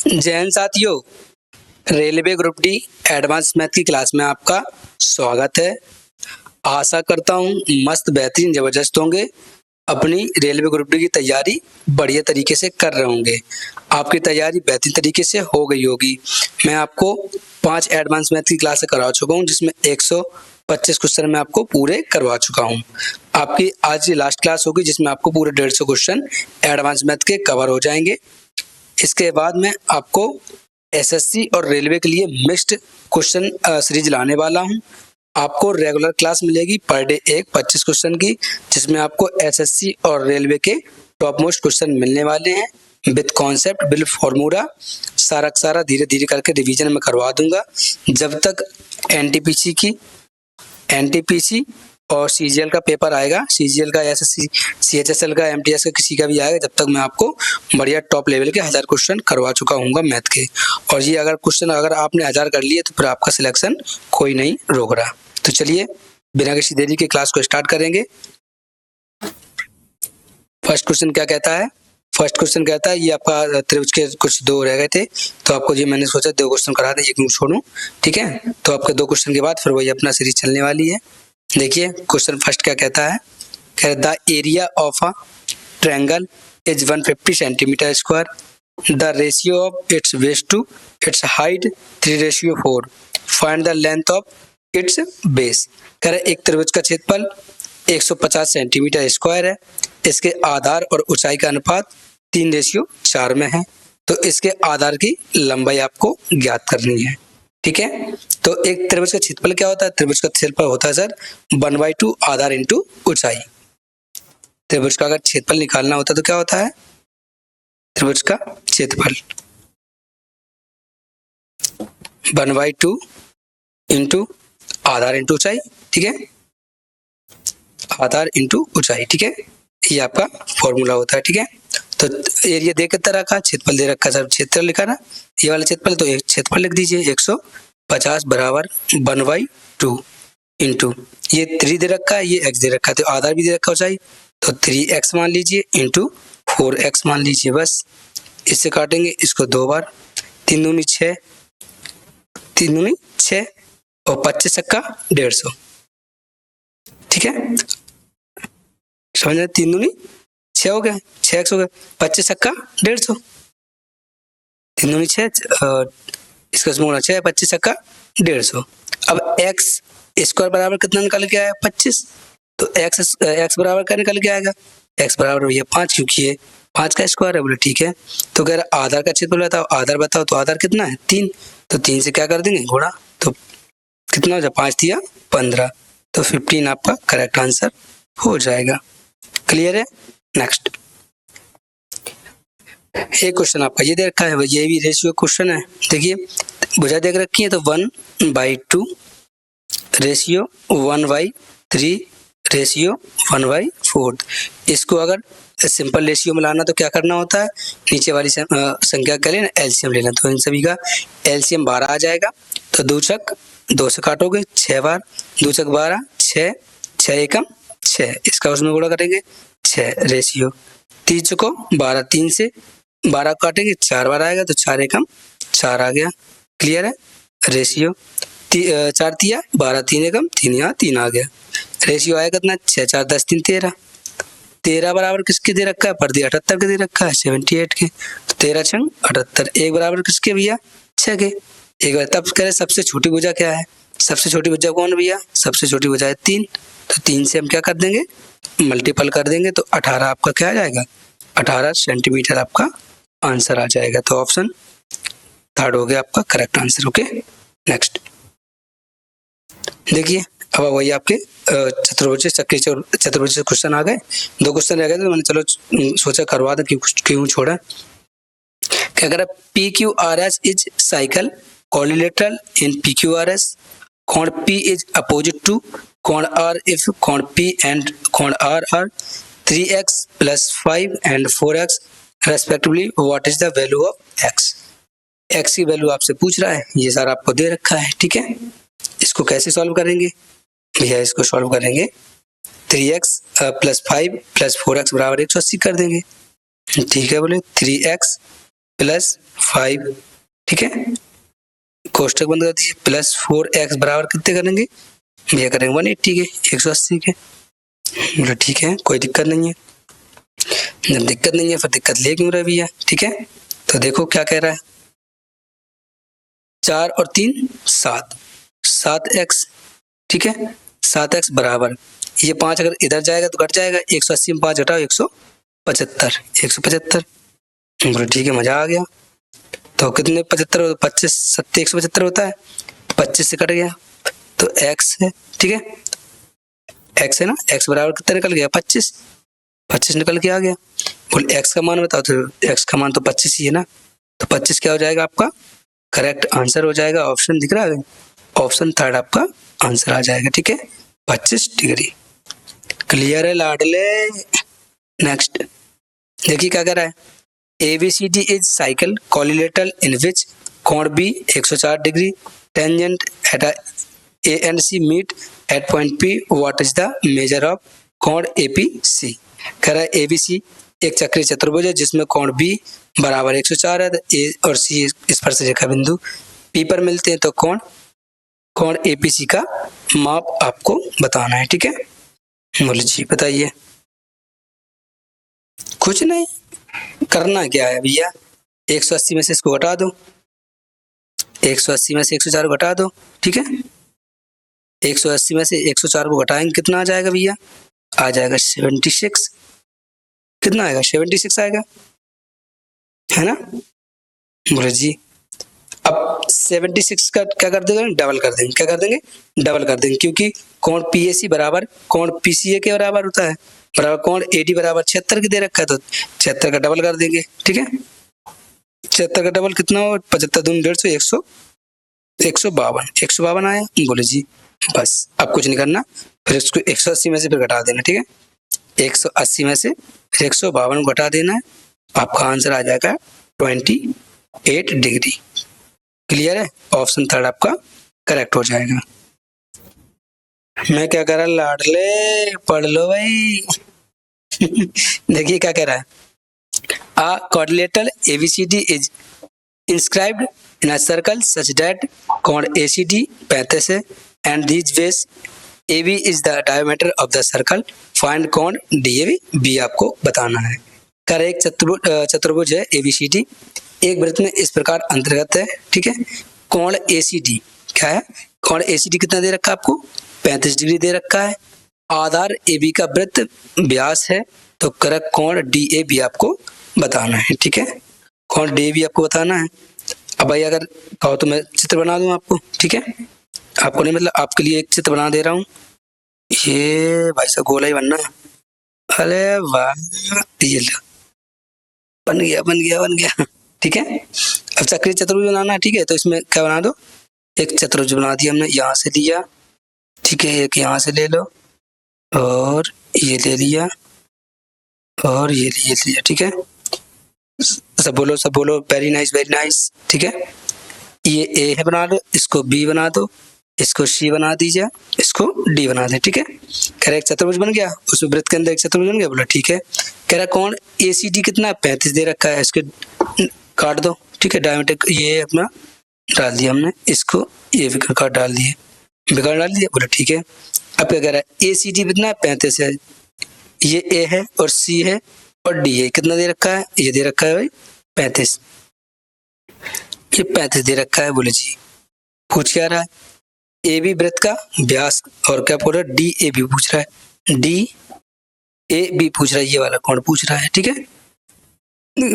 जय हिंद साथियों, railway group D advance math की क्लास में आपका स्वागत है। आशा करता हूँ मस्त बेहतरीन जबरदस्त होंगे। अपनी रेलवे ग्रुप डी की तैयारी बढ़िया तरीके से कर रहे होंगे। आपकी तैयारी बेहतरीन तरीके से हो गई होगी। मैं आपको 5 एडवांस मैथ की क्लास करवा चुका हूँ, जिसमें 125 क्वेश्चन मैं आपको पूरे करवा चुका हूँ। आपकी आज ये लास्ट क्लास होगी, जिसमें आपको पूरे 150 क्वेश्चन एडवांस मैथ के कवर हो जाएंगे। इसके बाद मैं आपको एसएससी और रेलवे के लिए मिक्स्ड क्वेश्चन सीरीज लाने वाला हूं। आपको रेगुलर क्लास मिलेगी पर डे 25 क्वेश्चन की, जिसमें आपको एसएससी और रेलवे के टॉप मोस्ट क्वेश्चन मिलने वाले हैं विद कॉन्सेप्ट विद फॉर्मूला। सारा धीरे धीरे करके रिवीजन में करवा दूंगा। जब तक एनटीपीसी और सीजीएल का पेपर आएगा, सीजीएल का, एसएससी, सीएचएसएल का, एमटीएस का, किसी का भी आएगा, जब तक मैं आपको बढ़िया टॉप लेवल के 1000 क्वेश्चन करवा चुका हूँ मैथ के। और ये अगर आपने 1000 कर लिए तो फिर आपका सिलेक्शन कोई नहीं रोक रहा। तो चलिए बिना किसी देरी के क्लास को स्टार्ट करेंगे। फर्स्ट क्वेश्चन क्या कहता है? फर्स्ट क्वेश्चन कहता है, ये आपका त्रिभुज के कुछ दो रह गए थे, तो आपको ये मैंने सोचा 2 क्वेश्चन करा दें, एक क्यों छोड़ूं। ठीक है, तो आपके 2 क्वेश्चन के बाद फिर वही अपना सीरीज चलने वाली है। देखिए क्वेश्चन फर्स्ट क्या कहता है? The area of a triangle is 150 centimetre square. The ratio of its base to its height 3:4। Find the length of its base. कह रहे एक त्रिभुज का क्षेत्रफल 150 सेंटीमीटर स्क्वायर है। इसके आधार और ऊंचाई का अनुपात 3:4 में है। तो इसके आधार की लंबाई आपको ज्ञात करनी है। ठीक है, तो एक त्रिभुज का क्षेत्रफल क्या होता है? त्रिभुज का क्षेत्रफल होता है सर 1/2 आधार इंटू ऊंचाई। त्रिभुज का अगर क्षेत्रफल निकालना होता है तो क्या होता है? त्रिभुज का क्षेत्रफल 1/2 इंटू आधार इंटू ऊंचाई। ठीक है, आधार इंटू ऊंचाई। ठीक है, ये आपका फॉर्मूला होता है। ठीक है, तो एरिया दे कितना रखा, क्षेत्रफल दे रखा सर, क्षेत्र लिखा ना, ये वाला क्षेत्रफल, तो एक क्षेत्रफल लिख दीजिए 150 बराबर 1/2 इंटू ये 3 दे रखा है, ये x दे रखा है, तो आधार भी दे रखा ऊंचाई, तो 3x मान लीजिए इंटू 4x मान लीजिए। बस इससे काटेंगे इसको 2 बार, 3 दूनी 6, 3 दूनी 6 और 25 छक्का 150। ठीक है, समझ रहे? 3 दूनी 6 हो गया, 6x हो गया, 25 छक्का 150, 3 दूनी 6, इसका समूह 6, 25 छक्का 150। अब x स्क्वायर बराबर कितना निकल के आया? 25। तो x बराबर क्या निकल के आएगा? x बराबर भैया 5, क्योंकि ये 5 का स्क्वायर है। बोले ठीक है, तो कह रहा आधार का क्षेत्रफल बताओ, आधार बताओ, तो आधार कितना है? 3, तो 3 से क्या कर देंगे? गुणा, तो कितना हो जाए? 5 दिया 15, तो 15 आपका करेक्ट आंसर हो जाएगा। क्लियर है? नेक्स्ट एक क्वेश्चन आपका ये दे रखा है, ये भी रेशियो क्वेश्चन है। देखिए भुजा देख रखी है, तो 1/2 रेशियो 1/3 रेशियो 1/4। इसको अगर सिंपल रेशियो में लाना तो क्या करना होता है? नीचे वाली संख्या का लेना एलसीएम लेना, तो इन सभी का एलसीएम 12 आ जाएगा। तो 2 छक 2 से काटोगे 6 बार, 2 छक 12, 6, 6 एकम 6, इसका उसमें गुणा करेंगे 6 रेशियो 3 को 12, 3 से 12 काटेंगे 4 बार आएगा, तो 4 एकम 4 आ गया। क्लियर है? रेशियो 4 तिया 12, 3 एकम 3, यहाँ 3 आ गया। रेशियो आएगा कितना? 6 4 10 3 13। 13 बराबर किसके दे रखा है? पर दे 78 के दे रखा है, 78 के, तो 13 छंग 78। 1 बराबर किसके भैया? 6 के। एक बार तब कह रहे सबसे छोटी भुजा क्या है? सबसे छोटी भुजा कौन भैया? सबसे छोटी भुजा है 3, तो 3 से हम क्या कर देंगे? मल्टीपल कर देंगे, तो 18 आपका क्या आ जाएगा? 18 सेंटीमीटर आपका आंसर आ जाएगा। तो ऑप्शन थर्ड हो गया आपका करेक्ट आंसर। ओके, नेक्स्ट देखिए, अब वही आपके चतुर्भुज चतुर्भुज क्वेश्चन आ गए। 2 क्वेश्चन रह गए, तो मैंने चलो सोचा करवा दो, क्यों छोड़ा। क्या कह रहा? PQRS is cyclic quadrilateral in PQRS। कोण P इज अपोजिट टू कोण R if कोण P and कोण R are 3x + 5 and 4x respectively, what is the value of x? x की वैल्यू आपसे पूछ रहा है, ये सारा आपको दे रखा है। ठीक है, इसको कैसे सॉल्व करेंगे भैया? इसको सॉल्व करेंगे 3x + 5 + 4x बराबर 180 कर देंगे। ठीक है, बोले 3x प्लस 5, ठीक है, कोष्टक बंद कर दीजिए, प्लस 4x बराबर कितने करेंगे भैया, करेंगे 180 के, 180 के। बोले ठीक है, कोई दिक्कत नहीं है। जब दिक्कत नहीं है फिर दिक्कत ले क्यों रहे भैया, ठीक है। तो देखो क्या कह रहा है, 4 और 3 7, 7x, ठीक है, 7x बराबर ये 5 अगर इधर जाएगा तो घट जाएगा, 180 में 5 घटाओ 175, 175। बोले ठीक है, मजा आ गया। तो कितने 75, 25 सत्ते 175 होता है, 25 से कट गया तो x है, ठीक है, x है ना, x बराबर कितना निकल गया 25, 25 निकल के आ गया। बोले x का मान बताओ, तो x का मान तो 25 ही है ना, तो 25 क्या हो जाएगा आपका करेक्ट आंसर हो जाएगा, ऑप्शन दिख रहा है, ऑप्शन थर्ड आपका आंसर आ जाएगा, ठीक है, 25 डिग्री। क्लियर है लाडले। नेक्स्ट देखिए क्या कर रहा है, ABCD is cyclic quadrilateral in which कोण B 104 degree, tangent at A and C meet at point P, what is the measure of कोण APC। कह रहा है ABC एक चक्रीय चतुर्भुज है जिसमें कोण B बराबर 104 है, A और C स्पर्श रेखा बिंदु P पर मिलते हैं, तो कोण APC का माप आपको बताना है, ठीक है। बोले जी बताइए। कुछ नहीं करना, क्या है भैया, 180 में से इसको घटा दो, 180 में से 104 घटा दो, ठीक है, 180 में से 104 को घटाएंगे कितना आ जाएगा भैया, आ जाएगा 76, कितना आएगा 76 आएगा, है ना। बोले जी अब 76 का क्या कर देंगे, डबल कर देंगे, क्या कर देंगे, डबल कर देंगे, क्योंकि कोण PAC बराबर कोण PCA के बराबर होता है, बराबर कोण AD बराबर 76 की दे रखा है, तो 76 का डबल कर देंगे, ठीक है। 76 का डबल कितना हो, 75 दूनी 150, 152, 152 आया। बोले जी बस अब कुछ नहीं करना, फिर इसको 180 में से फिर घटा देना, ठीक है, 180 में से फिर 152 घटा देना है, आपका आंसर आ जाएगा 28 डिग्री। क्लियर है, ऑप्शन थर्ड आपका करेक्ट हो जाएगा। मैं क्या कर रहा लाडले, पढ़ लो भाई। देखिए क्या कह रहा है, A quadrilateral ABCD is inscribed in a circle such that कोण ACD 35 है and these ways AB is the diameter of the circle, find कोण DAB, B आपको बताना है। कर एक चतुर्भुज है ABCD, एक वृत्त में इस प्रकार अंतर्गत है, ठीक है, कोण ACD क्या है, कोण ACD कितना दे रखा है आपको 35 डिग्री दे रखा है, आधार AB का वृत्त व्यास है, तो करेक्ट कोण DAB आपको बताना है, ठीक है, कोण DAB आपको बताना है। अब भाई अगर कहो तो मैं चित्र बना दूं आपको, ठीक है, आपको नहीं मतलब आपके लिए एक चित्र बना दे रहा हूँ, ये भाई साहब गोला ही बनना, अरे वाह, ये लो बन गया बन गया बन गया, ठीक है। अब चक्रीय चतुर्भुज बनाना है, ठीक है, तो इसमें क्या बना दो, एक चतुर्भुज बना दिया हमने, यहाँ से लिया, ठीक है, एक यहाँ से ले लो और ये ले लिया और ये लिया, ठीक है, सब बोलो वेरी नाइस, ठीक है। ये A है, बना लो, इसको B बना दो, इसको C बना दीजिए, इसको D बना दे, ठीक है। कह रहा एक चतुर्भुज बन गया, उस वृत्त के अंदर एक चतुर्भुज बन गया, बोला ठीक है। कह रहा कोण ACD कितना है 35 दे रखा है, इसके काट दो, ठीक है, डायमीटर ये अपना डाल दिया हमने, इसको ये विकर्ण काट डाल दिए, विकर्ण डाल दिया, बोला ठीक है। अब क्या कह रहा है ACD कितना है 35 है, ये A है और C है और D है, कितना दे रखा है, ये दे रखा है भाई 35, ये 35 दे रखा है। बोले जी पूछ क्या रहा है, AB वृत्त का व्यास और क्या पूछ रहा है, DAB पूछ रहा है, DAB पूछ रहा है, ये वाला कोण पूछ रहा है, ठीक है।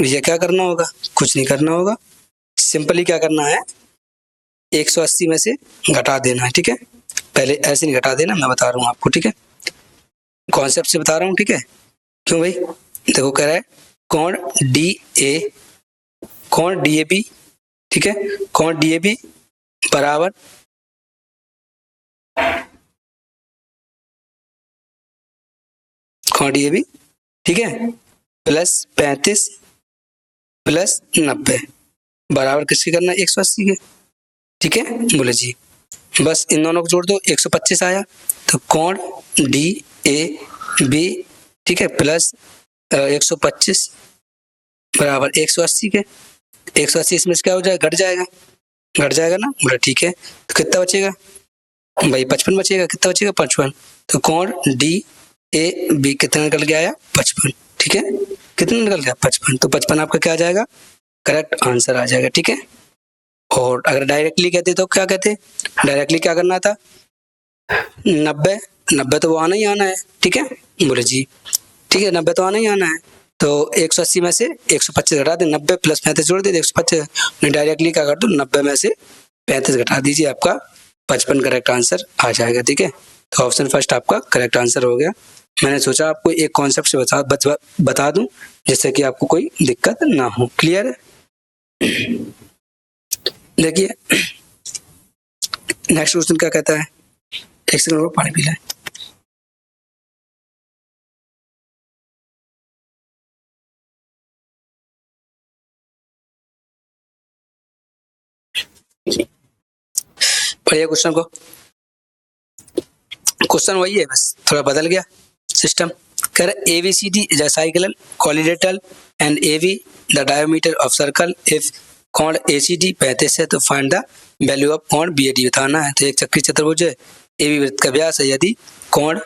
ये क्या करना होगा, कुछ नहीं करना होगा, सिंपली क्या करना है 180 में से घटा देना है, ठीक है, पहले ऐसे नहीं घटा देना, मैं बता रहा हूँ आपको, ठीक है, कॉन्सेप्ट से बता रहा हूँ, ठीक है। क्यों भाई, देखो कह रहा है कोण DAB, ठीक है, कोण DAB बराबर कोण DAB, ठीक है, प्लस 35 प्लस 90 बराबर किसके करना है 180 के, ठीक है। बोले जी बस इन दोनों को जोड़ दो, 125 आया, तो कोण DAB, ठीक है, प्लस 125 बराबर 180 के, 180 इसमें से क्या हो जाएगा, घट जाएगा ना, बोला ठीक है। तो कितना बचेगा भाई, 55 बचेगा। कितना बचेगा, 55। तो कोण डी ए बी कितना निकल के आया, 55। ठीक है, कितना निकल गया, 55। तो 55 आपका क्या आ जाएगा, करेक्ट आंसर आ जाएगा। ठीक है, और अगर डायरेक्टली कहते तो क्या कहते, डायरेक्टली क्या करना था, 90, 90 तो वो आना ही आना है। ठीक है, बोले जी ठीक है, 90 तो आना ही आना है। तो 180 में से 125 घटा दे, 90 प्लस 35 जोड़ दे 125। नहीं, डायरेक्टली क्या कर दो, 90 में से 35 घटा दीजिए, आपका 55 करेक्ट आंसर आ जाएगा। ठीक है, तो ऑप्शन फर्स्ट आपका करेक्ट आंसर हो गया। मैंने सोचा आपको एक कॉन्सेप्ट से बता दूं जिससे कि आपको कोई दिक्कत ना हो। क्लियर है? देखिए नेक्स्ट क्वेश्चन क्या कहता है, एक सेकंड और पानी पी लें। पढ़िए क्वेश्चन को, क्वेश्चन वही है, बस थोड़ा बदल गया सिस्टम। कह रहा ABCD is a cyclical quadrilateral and AB the diameter of circle. If कोण ACD 35 है तो फाइंड द वैल्यू ऑफ कोण BAD बताना है। तो एक चक्री चतुर्भुज है, AB वृत्त का व्यास है, यदि कोण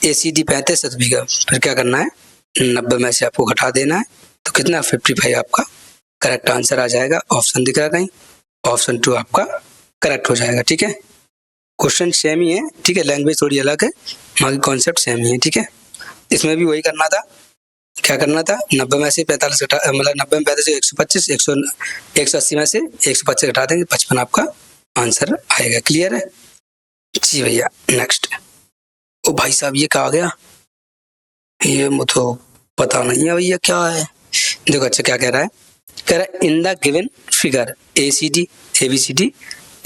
ACD 35 है तो B का फिर क्या करना है, 90 में से आपको घटा देना है। तो कितना, 55 आपका करेक्ट आंसर आ जाएगा। ऑप्शन दिख रहा कहीं, ऑप्शन 2 आपका करेक्ट हो जाएगा। ठीक है, क्वेश्चन सेम ही है। ठीक है, लैंग्वेज थोड़ी अलग है, बाकी कॉन्सेप्ट सेम ही है। ठीक है, इसमें भी वही करना था, क्या करना था, 90 में से 45 घटा, मतलब 90 में 45 125, 180 में से 125 घटा देंगे, 55 आपका आंसर आएगा। क्लियर है जी भैया। नेक्स्ट, ओ भाई साहब ये क्या आ गया, ये मुझे तो पता नहीं है भैया क्या है। देखो अच्छा क्या कह रहा है, कह रहा है in the given figure ACD ABCD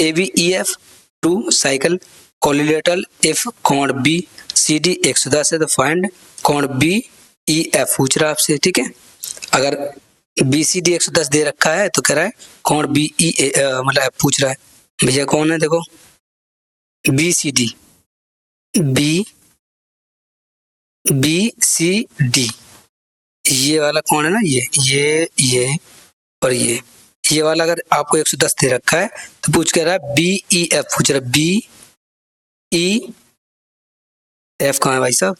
ABEF two cyclic quadrilateral if कोण BCD 110 है तो फाइंड कोण BEF पूछ रहा है आपसे। ठीक है, अगर BCD 110 दे रखा है तो कह रहा है कोण BE मतलब F पूछ रहा है। भैया कौन है, देखो BCD BCD ये वाला कौन है ना, ये और ये वाला अगर आपको 110 दे रखा है तो पूछ कह रहा है BEF पूछ रहा है। BEF कहाँ है भाई साहब,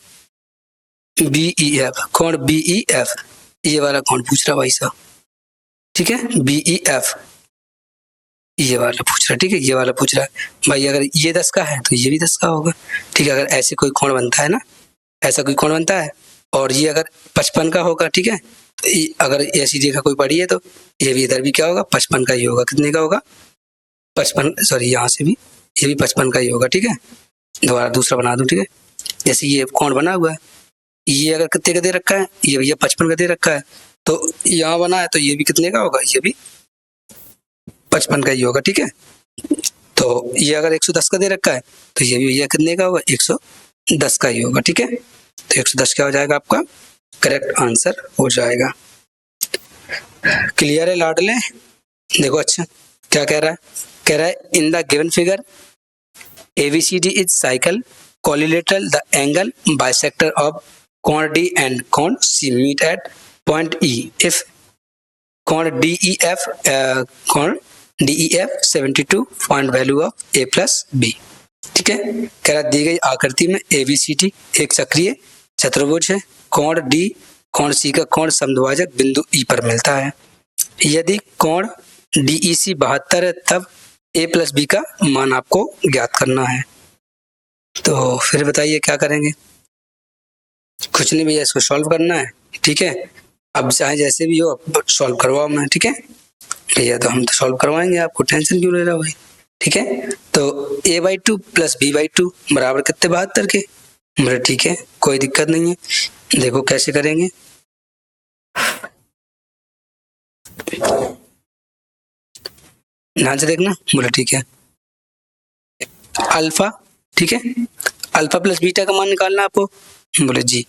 BEF कौन, BEF ये वाला कौन पूछ रहा है भाई साहब। ठीक है, BEF ये वाला पूछ रहा है। ठीक है, ये वाला पूछ रहा है भाई, अगर ये 10 का है तो ये भी 10 का होगा। ठीक है, अगर ऐसे कोई कोण बनता है ना, ऐसा कोई कोण बनता है और ये अगर 55 का होगा, ठीक है, तो अगर ऐसी रेखा कोई पड़ी है तो ये भी इधर भी क्या होगा, 55 का ही होगा। कितने का होगा, 55, सॉरी यहाँ से भी ये भी 55 का ही होगा। ठीक है, दोबारा दूसरा बना दूं। ठीक है, जैसे ये कोण बना हुआ है, ये अगर कितने का दे रखा है, ये भैया 55 का दे रखा है, तो यहाँ बना है तो ये भी कितने का होगा, ये भी 55 का ही होगा। ठीक है, तो ये अगर 110 का दे रखा है तो ये भी भैया कितने का होगा, 110 का ही होगा। ठीक है, तो 110 क्या हो जाएगा आपका करेक्ट आंसर हो जाएगा। क्लियर है लाडले? देखो अच्छा क्या कह रहा है, कह रहा है in the given figure ABCD is cyclic quadrilateral the angle bisector of कोण D एंड कोण C meet at point E if कोण DEF 72 find value of A plus B। ठीक है, कह रहा दी गई आकृति में ABCD एक सक्रिय चतुर्भुज है, कोण D कोण C का कोण समद्विभाजक बिंदु E पर मिलता है। यदि कोण DEC 72 है तब A प्लस B का मान आपको ज्ञात करना है। तो फिर बताइए क्या करेंगे, कुछ नहीं भैया, इसको सॉल्व करना है। ठीक है, अब चाहे जैसे भी हो अब सॉल्व करवाओ मैं। ठीक है भैया, तो हम तो सॉल्व करवाएंगे, आपको टेंशन क्यों ले रहा हो भाई। ठीक है, तो A/2 प्लस B/2 बराबर कितने, 72 के। बोले ठीक है, कोई दिक्कत नहीं है, देखो कैसे करेंगे। ध्यान से देखना। बोले ठीक है, अल्फा, ठीक है, अल्फा प्लस बीटा का मान निकालना आपको। बोले जी,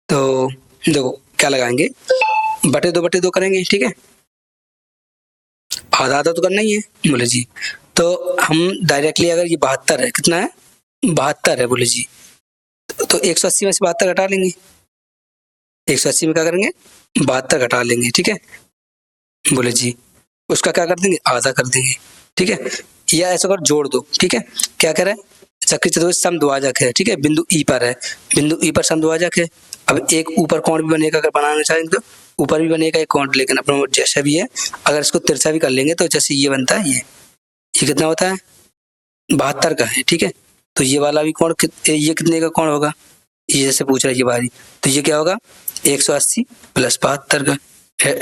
तो देखो क्या लगाएंगे, बटे दो करेंगे। ठीक है, आधा आधा तो करना ही है। बोले जी, तो हम डायरेक्टली अगर ये 72 है, कितना है, 72 है। बोले जी, तो 180 में से 72 घटा लेंगे, 180 में क्या करेंगे, 72 घटा लेंगे। ठीक है, बोले जी, उसका क्या कर देंगे, आधा कर देंगे, ठीक है। या ऐसा कर जोड़ दो, ठीक है। क्या कह रहा है, चक्री चतुर्भुज समद्विभाजक है, ठीक है, बिंदु ई पर है, बिंदु ई पर समद्विभाजक है। अब एक ऊपर कोण भी बनेगा, अगर बनाना चाहेंगे तो ऊपर भी बनेगा एक कोण, लेकिन अपना जैसा भी है, अगर इसको तिरछा भी कर लेंगे तो जैसे ये बनता है, ये कितना होता है, 72 का है, ठीक है। तो ये वाला भी कोण ये कितने का कोण होगा, ये जैसे पूछ रहा है ये बारी, तो ये क्या होगा, 180 प्लस 72 का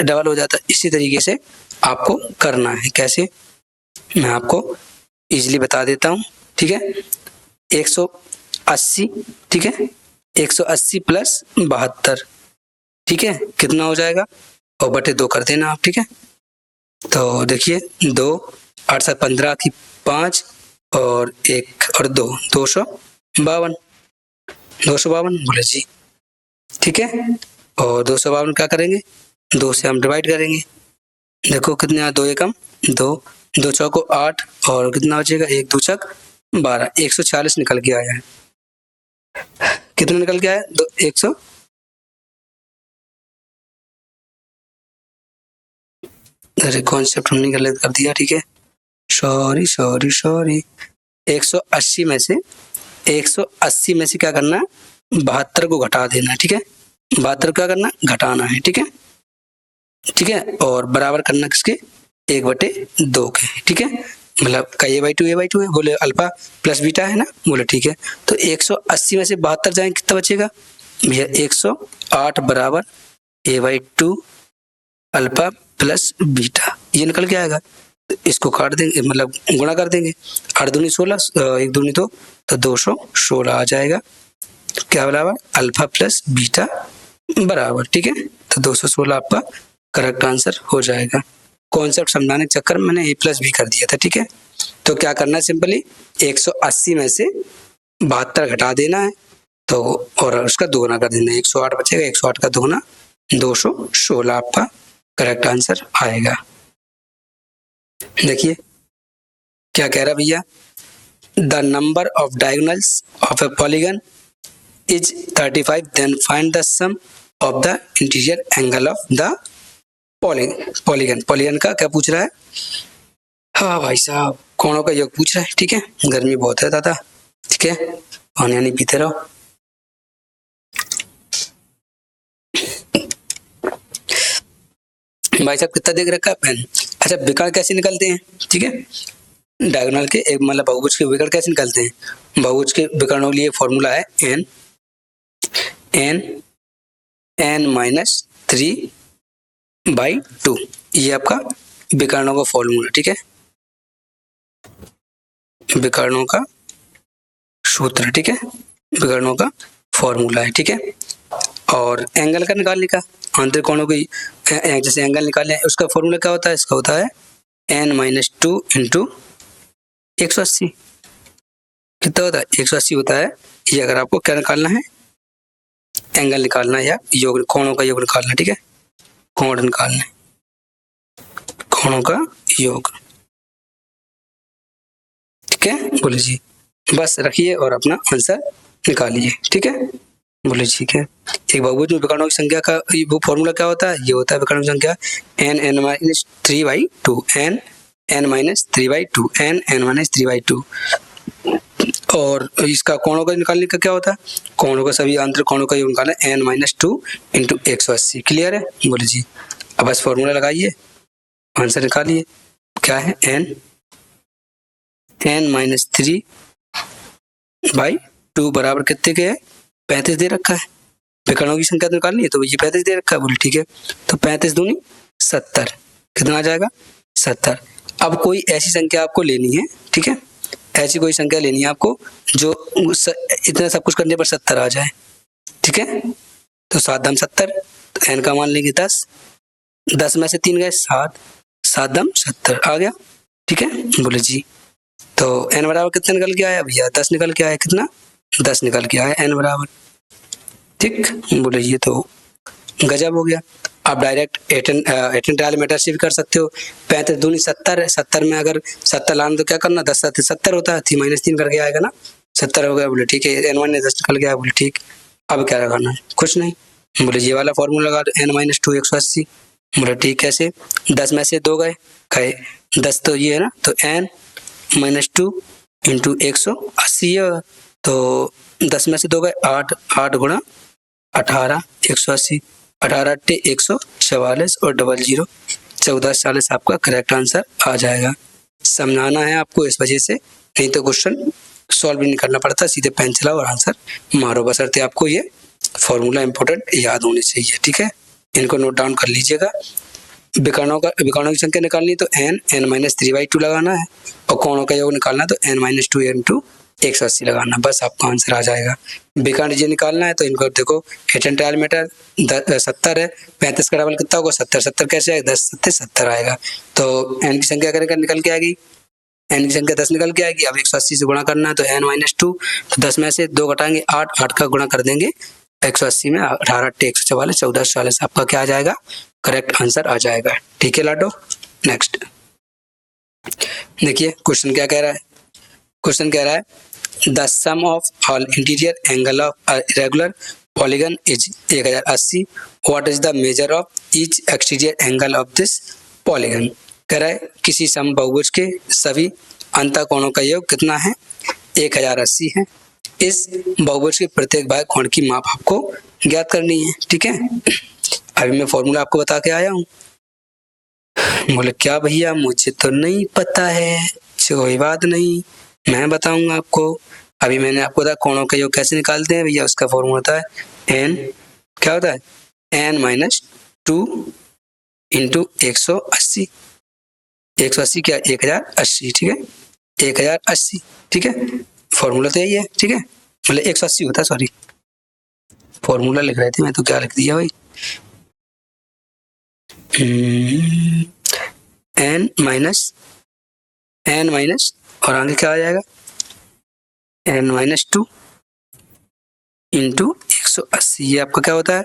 डबल हो जाता है। इसी तरीके से आपको करना है, कैसे, मैं आपको इजीली बता देता हूँ, ठीक है। 180, ठीक है, 180 प्लस 72, ठीक है, कितना हो जाएगा, और बटे 2 कर देना आप, ठीक है। तो देखिए 2 8 7 15 की 5 और 1 और 2 252, 252 बोले जी, ठीक है। और 252 क्या करेंगे, 2 से हम डिवाइड करेंगे, देखो कितने आया, 2 एकम 2, 2 चौको 8 और कितना बचेगा, 1 2 छक 12, 140 निकल के आया है। कितना निकल के आया, 100, अरे कॉन्सेप्ट हमने गलत कर दिया, ठीक है, सॉरी सॉरी सॉरी। 180 में से 180 में से क्या करना है, 72 को घटा देना, ठीक है, 72 क्या करना, घटाना है, ठीक है, ठीक है। और बराबर करना किसके, 1/2 के, ठीक है, मतलब का a/2 है, बोले अल्फा प्लस बीटा है ना, बोले ठीक है। तो 180 में से 72 जाएंगे, कितना बचेगा भैया, 108 बराबर a/2 अल्फा प्लस बीटा, ये निकल के आएगा। तो इसको काट देंगे, मतलब गुणा कर देंगे, 8 दूनी 16, 1 दूनी 2, तो 216 आ जाएगा, क्या बराबर, अल्फा प्लस बीटा बराबर, ठीक है। तो 216 आपका करेक्ट आंसर हो जाएगा। कॉन्सेप्ट समझाने के चक्कर में मैंने ए प्लस भी कर दिया था, ठीक है। तो क्या करना है, सिंपली 180 में से 72 घटा देना है, तो और उसका दोगुना कर देना है, 108 बचेगा, 108 का दोगुना 216 आपका करेक्ट आंसर आएगा। देखिए क्या कह रहा भैया, the number of diagonals of a polygon is 35, then find the sum of the interior angle of the polygon. Polygon का क्या पूछ रहा है, हाँ भाई साहब, कोणों का योग पूछ रहा है, ठीक है। गर्मी बहुत है दादा, ठीक है, पानी नहीं पीते रहो। भाई साहब कितना देख रखा है पेन। अच्छा, विकर्ण कैसे निकलते हैं, ठीक है, डायगोनल के एक मतलब बहुभुज के विकर्ण कैसे निकलते हैं, बहुभुज के विकर्णों के लिए फॉर्मूला है n-3/2, ये आपका विकर्णों का फॉर्मूला, ठीक है, विकर्णों का सूत्र, ठीक है, विकर्णों का फॉर्मूला है, ठीक है। और एंगल का निकालने का, आंतरिक कोणों की जैसे एंगल निकालने, उसका फॉर्मूला क्या होता है, इसका होता है n-2 इंटू 180, कितना होता है, 180 होता है। ये अगर आपको क्या निकालना है, एंगल निकालना है या योग, कोणों का योग निकालना, ठीक है, कोण निकालना है, कोणों का योग, ठीक है, बोले जी, बस रखिए और अपना आंसर निकालिए, ठीक है, बोले ठीक है। एक बहुभुज में विकर्णों की संख्या का वो फॉर्मूला क्या होता है, ये होता है विकर्णों की संख्या n-3/2, n-3/2। और इसका कोणों का निकालने का क्या होता है, कोणों का सभी आंतरिक कोणों का योग निकालना है n-2 इंटू 180, क्लियर है, बोले जी। अब बस फॉर्मूला लगाइए, आंसर निकालिए, क्या है, n-3/2 बराबर कितने के है, 35 दे रखा है, विकर्णों की संख्या तो निकालनी है, तो ये 35 दे रखा है, बोले ठीक है। तो 35 दूनी 70, कितना आ जाएगा, 70। अब कोई ऐसी संख्या आपको लेनी है, ठीक है, ऐसी कोई संख्या लेनी है आपको जो इतना सब कुछ करने पर 70 आ जाए, ठीक है। तो 7 दम 70, तो n का मान लेंगे 10, 10 में से 3 गए 7, 7 दम 70 आ गया, ठीक है, बोले जी। तो n बराबर कितना निकल के आया भैया, 10 निकल के आया, कितना, 10 निकल के आया n बराबर, ठीक, बोले ये तो गजब हो गया। आप डायरेक्ट 18 ट्रायल मेथड से भी कर सकते हो, 35 दूनी 70 है, 70 में अगर 70 लाना तो क्या करना, 10 7 70 होता है, 3 - 3 करके आएगा ना, 70 हो गया, बोले ठीक है, n1 ने 10 निकल गया, बोले ठीक, अब क्या लगाना है, कुछ नहीं, बोले ये वाला फॉर्मूला लगा दो, n-2 180, बोले ठीक कैसे, 10 में से 2 गए, 10 तो ये है ना, तो n माइनस 2 इंटू 180 है, तो 10 में से 2 गए 8, 8 गुणा 18, 180, 18 अट्टे 144 और 00, 1440 आपका करेक्ट आंसर आ जाएगा। समझाना है आपको इस वजह से, नहीं तो क्वेश्चन सॉल्व भी नहीं करना पड़ता, सीधे पेन चलाओ और आंसर मारो, बशर्ते आपको ये फॉर्मूला इंपॉर्टेंट याद होने चाहिए। ठीक है, इनको नोट डाउन कर लीजिएगा। विकर्णों की संख्या निकालनी तो n माइनस 3/2 लगाना है, और कोणों का योग निकालना है तो n माइनस 2 इंटू 180 लगाना, बस आपका आंसर आ जाएगा। विकर्ण जी निकालना है तो इनको देखो, 8 ट्रायल मीटर 70 है, 35 का डबल कितना होगा 70, 70 कैसे आएगा, 10 7 70 आएगा, तो n की संख्या करेंगे निकल के आएगी, n की संख्या 10 निकल के आएगी। अब 180 से गुणा करना है तो n माइनस 2, तो 10 में से 2 घटाएंगे 8, 8 का गुणा कर देंगे 180 में, 18 अट्टे 144, 1440 आपका क्या आ जाएगा, करेक्ट आंसर आ जाएगा। ठीक है लाडो, नेक्स्ट देखिए क्वेश्चन क्या कह रहा है। क्वेश्चन कह रहा है the sum of all interior angle of irregular polygon is 1080, what is the measure of each exterior angle of this polygon. कह रहा है किसी सम बहुभुज के सभी अंतःकोणों का योग कितना है, 1080 है। इस बहुभुज के प्रत्येक बाह्य कोण की माप आपको ज्ञात करनी है। ठीक है, अभी मैं फॉर्मूला आपको बता के आया हूँ। बोले क्या भैया मुझे तो नहीं पता है, कोई बात नहीं मैं बताऊंगा आपको। अभी मैंने आपको बताया कोणों का योग कैसे निकालते हैं भैया, उसका फॉर्मूला होता है n, क्या होता है n माइनस 2 इंटू 180, 180 क्या 1080, ठीक है 1080, ठीक है फॉर्मूला तो यही है। ठीक है, मतलब 180 होता है, सॉरी फॉर्मूला लिख रहे थे मैं तो क्या लिख दिया भाई, n माइनस और आगे क्या आ जाएगा n माइनस 2 इंटू 180, ये आपका क्या होता है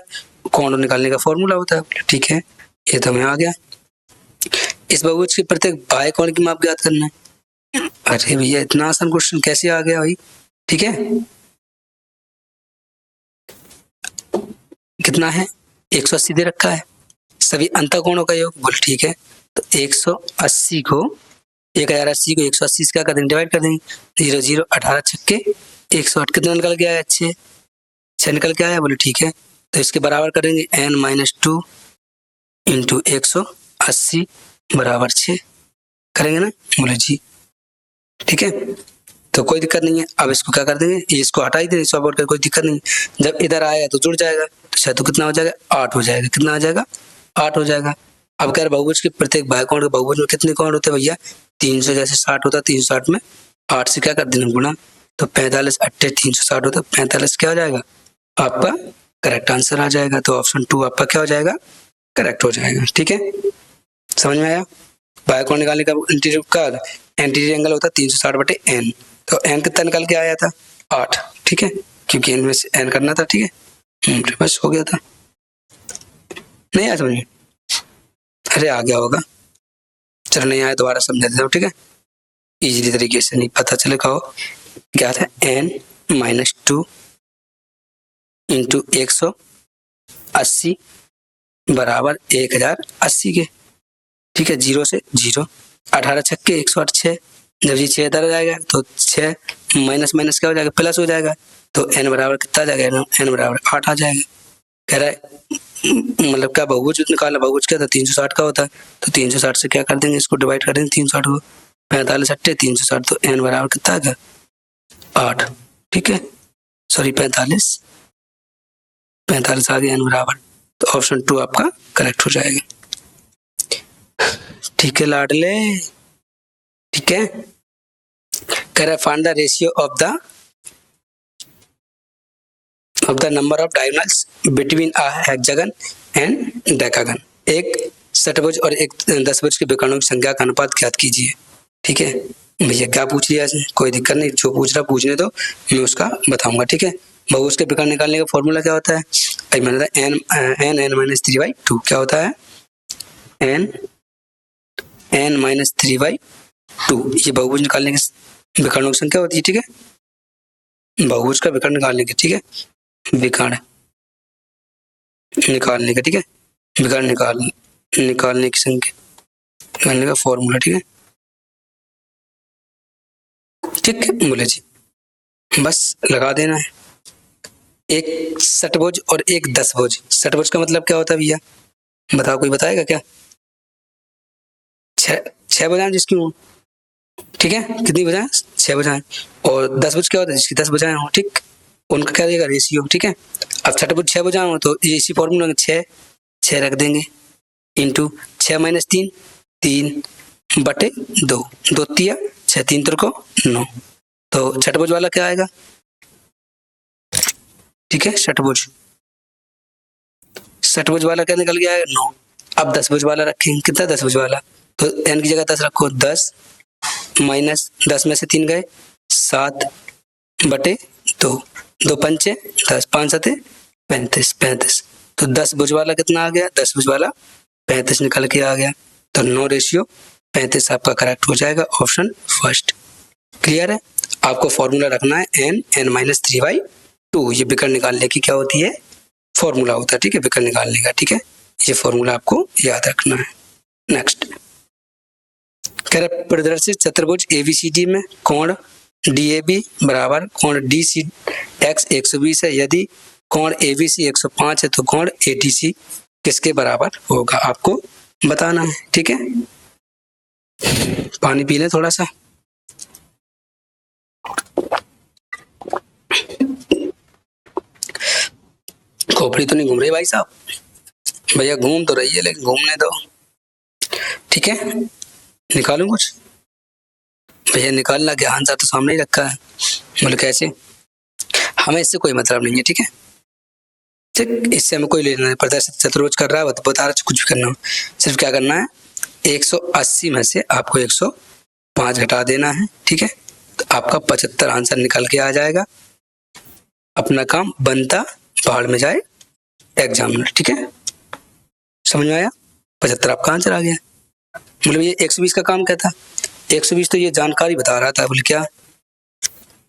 कोण निकालने का फॉर्मूला होता है। ठीक है, ये तो मैं आ गया। इस बहुभुज के प्रत्येक बाह्य कोण की माप ज्ञात करना है। अरे भैया इतना आसान क्वेश्चन कैसे आ गया भाई। ठीक है, कितना है 180 दे रखा है, सभी अंतःकोणों का योग, बोल ठीक है, तो 180 को 1080 को 180 से क्या कर देंगे, डिवाइड कर देंगे, 0 0 18 छक्के 108, कितना निकल के आया, 6 निकल के आया, बोले ठीक है, तो इसके बराबर करेंगे n माइनस 2 इंटू 180 बराबर 6 करेंगे ना, बोले जी ठीक है, तो कोई दिक्कत नहीं है। अब इसको क्या कर देंगे, इसको हटा ही देंगे, इसको अवॉइड कर, कोई दिक्कत नहीं, जब इधर आएगा तो जुड़ जाएगा, तो तो कितना हो जाएगा 8 हो जाएगा, कितना आ जाएगा 8 हो जाएगा। अब कह रहे बहुभुज के प्रत्येक बाह्य कोण, बहुभुज में कितने कोण होते हैं भैया 300, जैसे 60 होता है 360 में 8 से क्या कर देना गुणा, तो 45 अट्टे 360 होता है, 45 क्या हो जाएगा आपका करेक्ट आंसर आ जाएगा। तो ऑप्शन 2 आपका क्या हो जाएगा, करेक्ट हो जाएगा। ठीक है, समझ में आया। बाह्य कोण निकालने का इंटीरियर का एंटीरियर एंगल होता है 360 बटे n, तो n कितना निकल के आया था 8, ठीक है, क्योंकि n में से n करना था। ठीक है, बस हो गया था, नहीं आया समझ में, अरे आ गया होगा, चलो नहीं आया दोबारा समझा देता हूँ। ठीक है, इजीली तरीके से नहीं पता चले कहो क्या था, n माइनस 2 इंटू 180 बराबर 1080 के, ठीक है 0 से 0, 18 छक्के 108 6, जब ये 6 इधर आ जाएगा तो 6 माइनस माइनस क्या हो जाएगा प्लस हो जाएगा, तो n बराबर कितना आ जाएगा, n बराबर 8 आ जाएगा। कह रहा है मतलब क्या बहुभुज निकालना, बहुभुज क्या था 360 का होता है, तो 360 से क्या कर देंगे, इसको डिवाइड कर देंगे 360 को, 45 अट्टे 360, तो n बराबर कितना आ गया 8, ठीक है सॉरी 45 आ गया n बराबर, तो ऑप्शन 2 आपका करेक्ट हो जाएगा। ठीक है लाडले, ठीक है, कह रहा है find the ratio of the number of diagonals between a hexagon and decagon, एक षटभुज और एक दशभुज के विकर्णों की संख्या का अनुपात ज्ञात कीजिए। ठीक है भैया क्या पूछ लिया ऐसे, कोई दिक्कत नहीं, जो पूछ रहा पूछने दो, मैं उसका बताऊंगा। ठीक है, बहुभुज के विकर्ण निकालने का फॉर्मूला क्या होता है, अभी मैंने बताया n माइनस 3/2, क्या होता है n माइनस 3/2, ये बहुभुज निकालने की विकर्णों की संख्या होती है। ठीक है, बहुभुज का विकर्ण निकालने की, ठीक है विकर्ण निकालने का, ठीक है विकर्ण निकालने की संख्या, निकालने का फॉर्मूला, ठीक है। ठीक है बोले जी, बस लगा देना है। एक षटभुज और एक दशभुज। षटभुज का मतलब क्या होता है भैया, बताओ, कोई बताएगा क्या? छह भुजाएं जिसकी हो, ठीक है, कितनी भुजाएं? 6 भुजाएं। और दशभुज क्या होता है? जिसकी 10 भुजाएं हो, ठीक, उनका क्या देगा? रेशियो, ठीक है। अब षटभुज 6 भुजाएं हो तो इसी फॉर्मूला में 6 रख देंगे, इंटू 6 माइनस 3, 3 बटे 2, 2 तिया 6, 3 को 9। तो षटभुज वाला क्या आएगा? ठीक है, षटभुज वाला क्या निकल गया है? 9। अब दशभुज वाला रखेंगे, कितना? दशभुज वाला, तो n की जगह 10 रखो, 10 माइनस 10 में से 3 गए, 7 बटे 2, 2 पंचे 10, 5 सते 35, 35। तो 10 भुज वाला कितना आ गया? 10 भुज वाला 35 निकल के आ गया। तो 9:35 आपका करेक्ट हो जाएगा, ऑप्शन फर्स्ट। क्लियर है? आपको फॉर्मूला रखना है n-3/2। ये विकर्ण निकालने की क्या होती है? फॉर्मूला होता है, ठीक है, विकर्ण निकालने का, ठीक है। ये फॉर्मूला आपको याद रखना है। नेक्स्ट कह रहा प्रदर्शित चतुर्भुज एबीसीडी में कोण DAB बराबर कोण DCX 120 है। यदि कोण ABC 105 है तो कोण ADC किसके बराबर होगा? आपको बताना है, ठीक है। पानी पी लें थोड़ा सा। खोपड़ी तो नहीं घूम रही भाई साहब? भैया घूम तो रही है लेकिन घूमने दो, ठीक है। निकालूं कुछ? भैया निकालना क्या, आंसर तो सामने ही रखा है। बोले कैसे? हमें इससे कोई मतलब नहीं है, ठीक है, ठीक, इससे हमें कोई लेना नहीं। प्रदर्शित चतुर्भुज कर रहा है तो बता रहा, कुछ भी करना हो, सिर्फ क्या करना है, 180 में से आपको 105 घटा देना है, ठीक है। तो आपका 75 आंसर निकल के आ जाएगा। अपना काम बनता, पहाड़ में जाए एग्जामिनर, ठीक है, समझ में आया? 75 आपका आंसर आ गया। मतलब ये 120 का काम क्या था? 120 तो ये जानकारी बता रहा था। बोले क्या?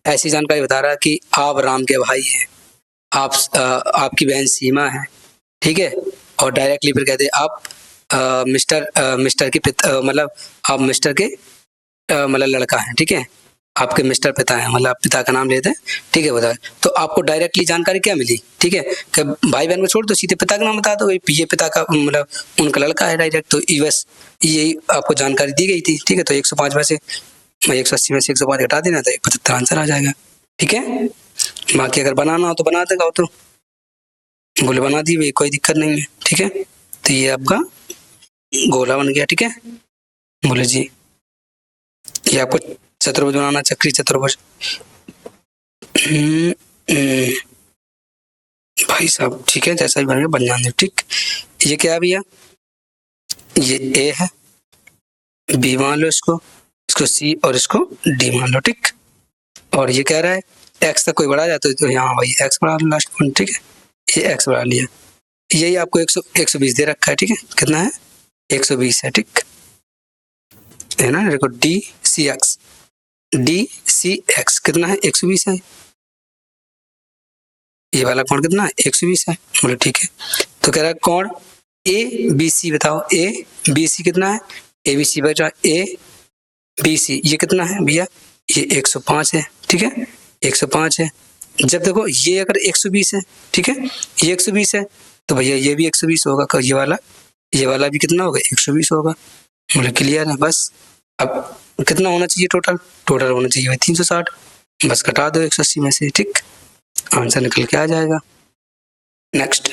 ऐसी जानकारी बता रहा कि आप राम के भाई हैं, आप आपकी बहन सीमा है, ठीक है। और डायरेक्टली फिर कहते आप मिस्टर के पिता, मतलब आप मिस्टर के मतलब लड़का है, ठीक है, आपके मिस्टर पिता है, मतलब पिता का नाम लेते हैं, ठीक है, बताए। तो आपको डायरेक्टली जानकारी क्या मिली? ठीक है, कि भाई बहन को छोड़ दो, सीधे पिता का नाम बता दो, ये पिता का मतलब उनका लड़का है डायरेक्ट। तो बस यही आपको जानकारी दी गई थी, ठीक है। तो 105 में से 180 में से 105 घटा देना तो 75 आंसर आ जाएगा, ठीक है। बाकी अगर बनाना हो तो बना देगा हो तो बोले बना दी भाई, कोई दिक्कत नहीं है, ठीक है। तो ये आपका गोला बन गया, ठीक है। बोले जी ये आपको चतुर्भुज बनाना, चक्री चतुर्भुज। भाई साहब ठीक है, जैसा भी बनेगा बन जाने, ठीक। ये क्या है भैया? ये ए है, बी मान लो इसको सी और इसको डी मान लो, ठीक। और ये कह रहा है एक्स तक कोई बढ़ा जाए तो यहाँ भाई एक्स बढ़ा लो लास्ट पॉइंट, ठीक है। ये एक्स बढ़ा लिया, यही आपको 120 दे रखा है, ठीक है। कितना है? 120 है, ठीक है ना। देखो डी सी एक्स कितना है? 120 है। ये वाला कोण कितना है? 120 है। बोले ठीक है। तो कह रहा है कोण ए बी सी बताओ, ए बी सी कितना है? ए बी सी बचा ए बी सी, ये कितना है भैया? ये 105 है, ठीक है, 105 है। जब देखो ये अगर 120 है, ठीक है, ये 120 है तो भैया ये भी 120 होगा। ये वाला भी कितना होगा? 120 होगा। बोले क्लियर है। बस अब कितना होना चाहिए टोटल होना चाहिए 360, बस घटा दो 180 में से, ठीक, आंसर निकल के आ जाएगा। नेक्स्ट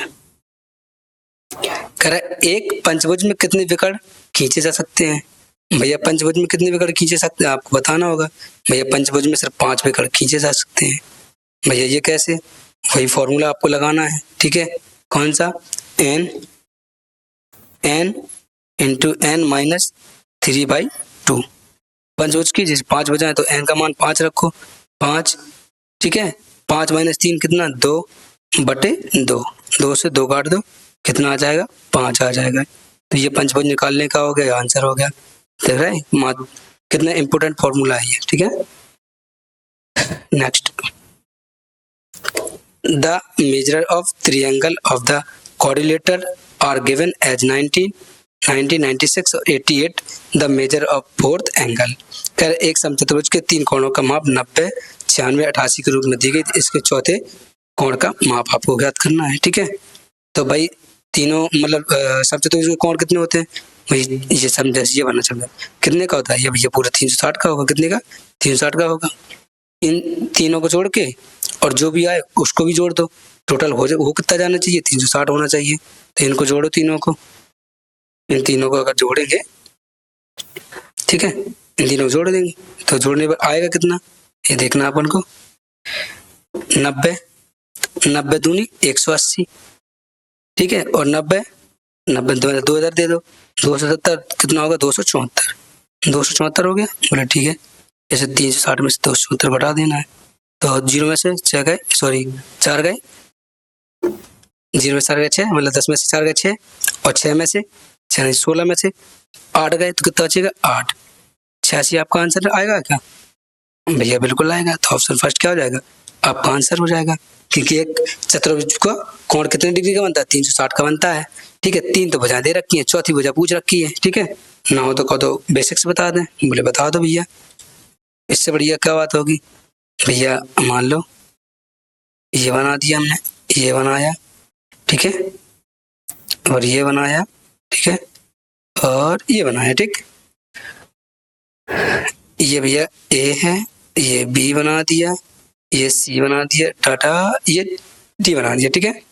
कह रहा है एक पंचभुज में कितने विकर्ण खींचे जा सकते हैं? भैया पंचभुज में कितने विकर्ण खींचे सकते हैं आपको बताना होगा। भैया पंचभुज में सिर्फ 5 विकर्ण खींचे जा सकते हैं। भैया ये कैसे? वही फॉर्मूला आपको लगाना है, ठीक है। कौन सा? n into n minus 3/2। पंचभुज की जैसे 5 भुजाएं तो n का मान 5 रखो, 5, ठीक है। 5 माइनस 3 कितना? 2 बटे 2, 2 से 2 काट दो, कितना आ जाएगा? 5 आ जाएगा। तो ये पंचभुज निकालने का हो गया, आंसर हो गया। देख रहे हैं कितना इंपोर्टेंट फॉर्मूला है ये, ठीक है। Next the measure of triangle of the quadrilateral are given as 19, 90, 96 और 88 the measure of fourth angle. कह रहे एक समचतुर्भुज के 3 कोणों का माप 90, 96, 88 के रूप में दी गई। इसके चौथे कोण का माप आपको ज्ञात करना है। ठीक है, तो भाई तीनों मतलब समचतुर्भुज के कोण कितने होते हैं भाई, ये समझ ये बनना चाहिए कितने का होता है ये भैया, पूरा 360 का होगा। कितने का? 360 का होगा। इन तीनों को जोड़ के और जो भी आए उसको भी जोड़ दो, टोटल हो जाए वो कितना जाना चाहिए, 360 होना चाहिए। तो इनको जोड़ो तीनों को, इन तीनों को अगर जोड़ेंगे, ठीक है, इन तीनों को जोड़ देंगे तो जोड़ने पर आएगा कितना, ये देखना अपन को, 90, 90 दूनी 180, ठीक है, और 90 दो इधर दे दो, 270 कितना होगा, 274, 274 हो गया। बोले ठीक है, जैसे 360 में से 274 घटा देना है, तो 0 में से 6 गए, सॉरी 4 गए, 0 में 4 गए 6, मतलब 10 में से 4 गए 6, और 6 में से 6 16 में से 8 गए, तो कितना बचेगा 8। 86 आपका आंसर आएगा क्या भैया? बिल्कुल आएगा। तो ऑप्शन फर्स्ट क्या हो जाएगा, आपका आंसर हो जाएगा, क्योंकि एक चतुर्भुज का कोण कितने डिग्री का बनता है, 360 का बनता है। ठीक है, 3 तो भुजा दे रखी है, चौथी भुजा पूछ रखी है। ठीक है, ना हो तो कह दो बेसिक्स बता दें, बोले बता दो भैया, इससे बढ़िया क्या बात होगी भैया। मान लो ये बना दिया हमने, ये बनाया, ठीक है, और ये बनाया, ठीक है, और ये बनाया, ठीक, ये भैया ए है, ये बी बना दिया, ये सी बना दिया, टाटा, ये डी बना दिया। ठीक है,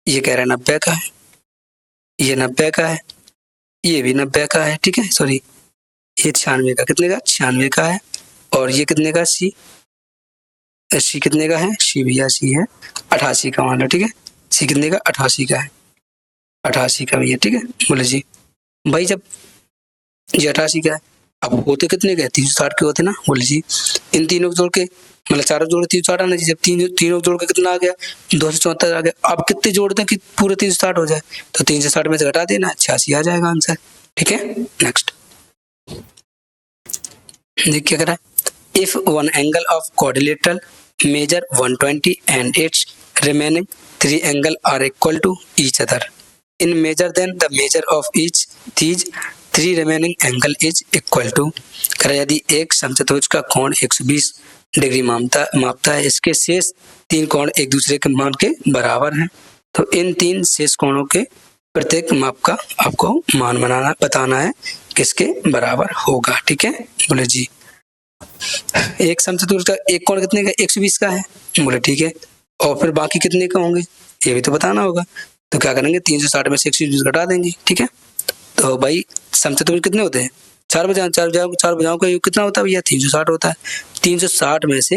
ये कह रहा है 90 का है, ये 90 का है, ये भी 90 का है। ठीक है, सॉरी ये 96 का, कितने का, 96 का है, और ये कितने का, सी कितने का है, सी भैया सी है 88 का, मान लो। ठीक है, सी कितने का, 88 का है, 88 का भैया। ठीक है, बोले जी भाई जब ये 88 का है, अब होते कितने के, 360 के होते ना। बोले जी इन तीनों को जोड़ के, मतलब चारों जोड़ 360 आना चाहिए, जब तीनों जोड़ के कितना आ गया, 274 आ गया। अब कितने जोड़ दें कि पूरे 360 हो जाए, तो 360 में से घटा देना, 86 आ जाएगा आंसर। ठीक है, नेक्स्ट देख क्या करा, if one angle of quadrilateral measure 120 and its remaining 3 angle are equal to each other in measure, then the measure of each these 3 remaining angle is equal to. करा यदि एक समचतुर्भुज का कोण 120 डिग्री मापता है, इसके शेष 3 कोण एक दूसरे के मान के बराबर हैं, तो इन 3 शेष कोणों के प्रत्येक माप का आपको मान बताना है किसके बराबर होगा। ठीक है, बोले जी एक समचतुर्भुज का एक कोण कितने का, 120 का है। बोले ठीक है, और फिर बाकी कितने का होंगे ये भी तो बताना होगा। तो क्या करेंगे, 360 में से 120 घटा देंगे। ठीक है, तो भाई समचतुर्भुज कितने होते हैं, 4 भुजाओं का योग कितना होता है भैया, 360 होता है। 360 में से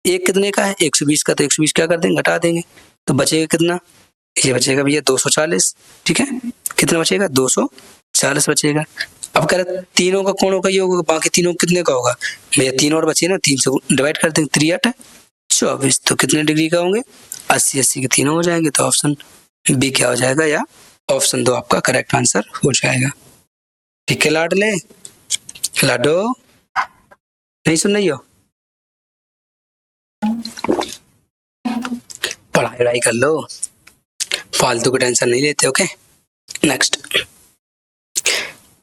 एक कितने का है, 120 का, तो 120 क्या कर देंगे, घटा देंगे, तो बचेगा कितना, ये बचेगा भैया 240। ठीक है, कितना बचेगा, 240 बचेगा। अब कह रहे तीनों का कोणों का योग होगा, बाकी तीनों कितने का होगा भैया, 3 और बचे ना, 3 से डिवाइड कर देंगे, 3 8 24, तो कितने डिग्री का होंगे, 80 80 के तीनों हो जाएंगे। तो ऑप्शन बी क्या हो जाएगा, या ऑप्शन 2 आपका करेक्ट आंसर हो जाएगा। ठीक है लाडले, लाडो नहीं सुन रही हो, पढ़ाई कर लो, फालतू की टेंशन नहीं लेते। ओके, नेक्स्ट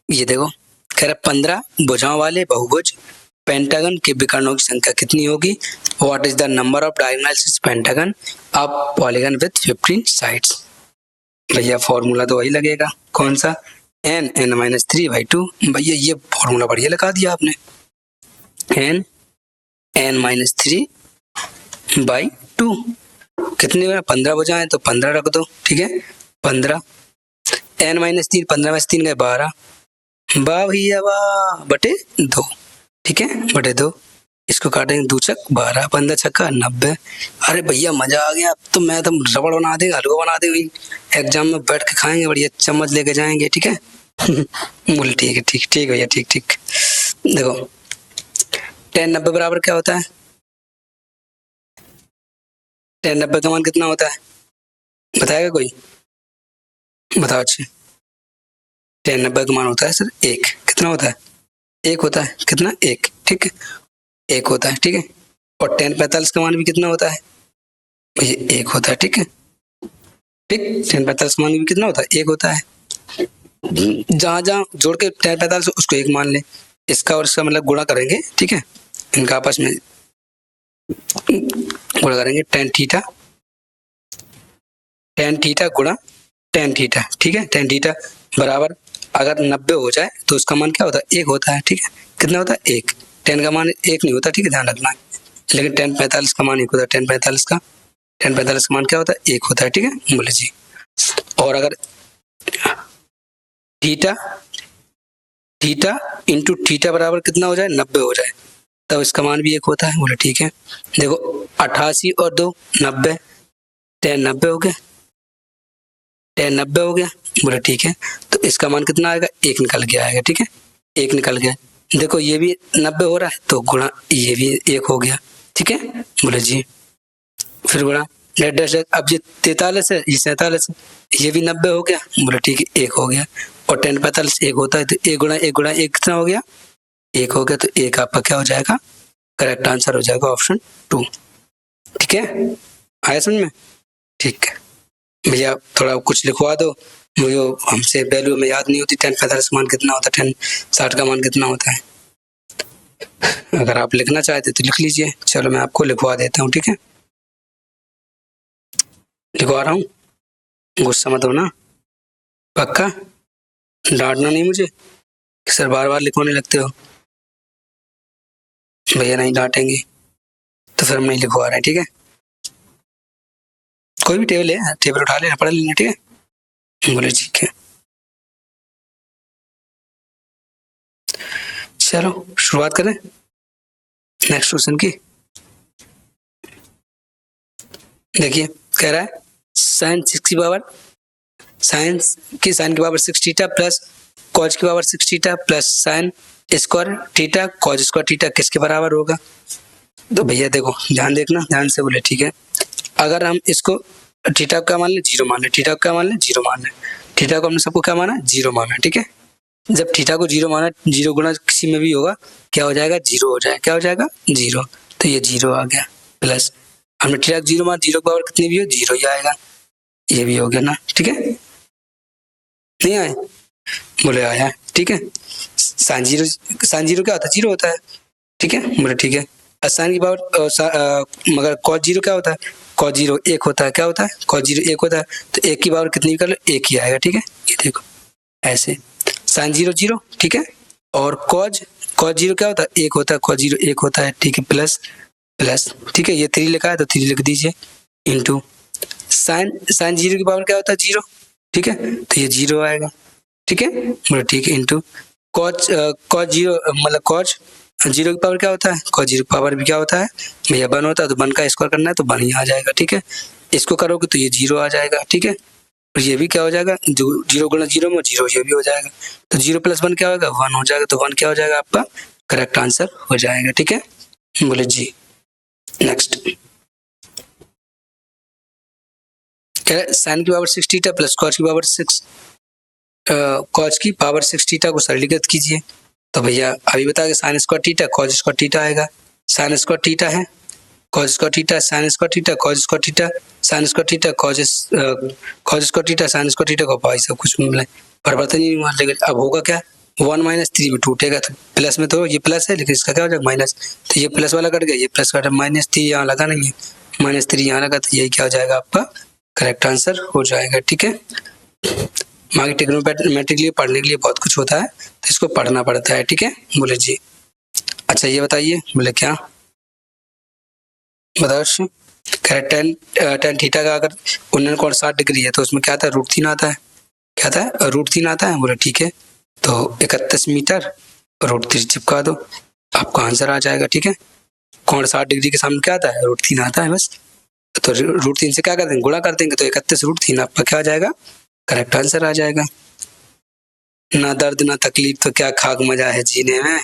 ये देखो, कह रहा 15 भुजाओं वाले बहुभुज पेंटागन के विकर्णों की संख्या कितनी होगी, what is the number of diagonals pentagon of polygon with 15 sides. भैया फॉर्मूला तो वही लगेगा, कौन सा, n-3/2। भैया ये फॉर्मूला बढ़िया लगा दिया आपने, n-3/2 कितने में, 15 भुजाएं तो 15 रख दो। ठीक है, 15 n-3, 15 में से 3 गए 12, वाह भैया वाह, बटे 2। ठीक है, बटे 2, इसको काटेंगे 2 छक 12, 15 छक्का 90। अरे भैया मजा आ गया, अब तो मैं तो रबड़ बना देगा, हलवा बना देगा, एग्जाम में बैठ के खाएंगे, बढ़िया चम्मच लेके जाएंगे। ठीक है बोले ठीक है, ठीक ठीक भैया, ठीक ठीक। देखो 10 90 बराबर क्या होता है, 10 90 का मान कितना होता है, बताएगा कोई, बताओ अच्छे। 10 90 का मान होता है सर 1, कितना होता है, 1 होता है, कितना 1, ठीक है, 1 होता है। ठीक है, और 10 45 का मान भी कितना होता है भैया, 1 होता है। ठीक है, ठीक, 10 45 का मान भी कितना होता है, 1 होता है। जहाँ जहाँ जोड़ के 10 45 उसको 1 मान ले, इसका और इसका मतलब गुणा करेंगे, ठीक है, इनका आपस में गुणा करेंगे, टेन थीटा गुणा टेन थीटा, ठीक है, टेन थीटा बराबर अगर 90 हो जाए तो उसका मान क्या होता है, 1 होता है, ठीक है, कितना होता है 1, 10 का मान 1 नहीं होता, ठीक है, ध्यान रखना, लेकिन 10 45 का मान 1 होता है, 10 45 का मान क्या होता है 1 होता है, ठीक है, बोले जी। और अगर थीटा थीटा इंटू थीटा बराबर कितना हो जाए 90 हो जाए तब इसका मान भी 1 होता है, बोले ठीक है। देखो 88 और 2 90, 10 90 हो गया, 10 90 हो गया, बोले ठीक है, तो इसका मान कितना आएगा 1 निकल के आएगा, ठीक है, 1 निकल गया। देखो ये भी 90 हो रहा है तो गुणा ये भी 1 हो गया, ठीक है, बोले जी। फिर गुणा अब ये 43 है, ये 47 है, ये भी 90 हो गया, बोले ठीक है 1 हो गया, और 10 45 1 होता है तो 1 गुणा 1 गुणा 1 कितना हो गया 1 हो गया, तो 1 आपका क्या हो जाएगा, करेक्ट आंसर हो जाएगा ऑप्शन 2, ठीक है, आया समझ में, ठीक है भैया, थोड़ा कुछ लिखवा दो, मुझे हमसे वैल्यू में याद नहीं होती, 10 45 का मान कितना होता है, 10 60 का मान कितना होता है, अगर आप लिखना चाहते तो लिख लीजिए, चलो मैं आपको लिखवा देता हूँ, ठीक है, लिखवा रहा हूँ, गुस्सा मत होना, पक्का, डांटना नहीं मुझे कि सर बार बार लिखवाने लगते हो, भैया नहीं डांटेंगे तो फिर हम नहीं लिखवा रहे हैं, ठीक है, कोई भी टेबल है, टेबल उठा लेना, पढ़ लेना, ठीक है, बोले ठीक है, चलो शुरुआत करें नेक्स्ट क्वेश्चन की। देखिए कह रहा है साइन की पावर 6 थीटा प्लस कॉज की power 6 theta plus sine square theta cause square theta किसके बराबर होगा। तो भैया देखो ध्यान देखना, ध्यान से बोले, ठीक है, अगर हम इसको थीटा का मान ले 0 मान ले, थीटा का मान ले 0 मान ले, थीटा को हमने सबको क्या माना 0 माना, ठीक है, जब थीटा को 0 माना, 0 गुना किसी में भी होगा क्या हो जाएगा 0 हो जाएगा, क्या हो जाएगा 0, तो ये 0 आ गया, प्लस हमने थीटा 0 माना, 0 की पावर कितनी भी हो 0 ही आएगा, ये भी हो गया ना, ठीक है, नहीं आए, बोले आया, ठीक है, साइन जीरो क्या होता है 0 होता है, ठीक है, बोले ठीक है, साइन की पावर मगर कॉस 0 क्या होता है, कॉस 0 1 होता है, क्या होता है कॉस 0 1 होता है, तो 1 की पावर कितनी कर लो 1 ही आएगा, ठीक है, ये देखो ऐसे साइन 0 0, ठीक है, और कॉज 0 क्या होता है 1 होता है, कॉज 0 1 होता है, ठीक है, प्लस, ठीक है, ये 3 लिखा है तो 3 लिख दीजिए, इंटू साइन 0 की पावर क्या होता है 0, ठीक है, तो ये 0 आएगा, ठीक है, बोले ठीक है, इंटू कॉज 0 मतलब कॉज 0 की पावर क्या होता है, कॉज 0 की पावर भी क्या होता है भैया 1 होता है, तो 1 का स्क्वायर करना है तो 1 ही आ जाएगा, ठीक है, इसको करोगे तो ये 0 आ जाएगा, ठीक है, और ये भी क्या हो जाएगा, जो 0 गुणा 0 में 0 ये भी हो जाएगा, तो 0 प्लस 1 क्या होगा 1 हो जाएगा, तो 1 क्या हो जाएगा आपका करेक्ट आंसर हो जाएगा, ठीक है, बोले जी। नेक्स्ट साइन की पावर 6 थीटा प्लस कॉस की पावर 6 कॉस की पावर 6 थीटा को सरलीकृत कीजिए, तो भैया अभी बता के sine square theta cos square theta आएगा, साइन स्क्वायर थीटा है cos square theta, sine square theta cos square theta, sine square theta cos square theta, sine square theta को भाई सब कुछ मिला परिवर्तन ही हुआ, लेकिन अब होगा क्या 1 - 3 में टूटेगा, तो प्लस में तो ये प्लस है लेकिन इसका क्या हो जाएगा माइनस, तो ये प्लस वाला कट गया, ये प्लस कटा, -3 यहाँ लगा नहीं है, -3 यहाँ लगा, तो यही क्या हो जाएगा आपका करेक्ट आंसर हो जाएगा, ठीक है, मार्केट ट्रिग्नोमेट्री के लिए पढ़ने के लिए बहुत कुछ होता है तो इसको पढ़ना पड़ता है, ठीक है, बोले जी। अच्छा ये बताइए, बोले क्या बताओ, टेन थीटा का अगर 59 डिग्री है तो उसमें क्या आता है √3 आता है, क्या आता है √3 आता है, बोले ठीक है, तो 31 मीटर √3 चिपका दो आपका आंसर आ जाएगा, ठीक है, कोण 60 डिग्री के सामने क्या आता है √3 आता है बस, तो √3 से क्या कर देंगे गुणा कर देंगे, तो 31 √3 आपका क्या आ जाएगा करेक्ट आंसर आ जाएगा। ना दर्द ना तकलीफ तो क्या खाक मजा है जीने में,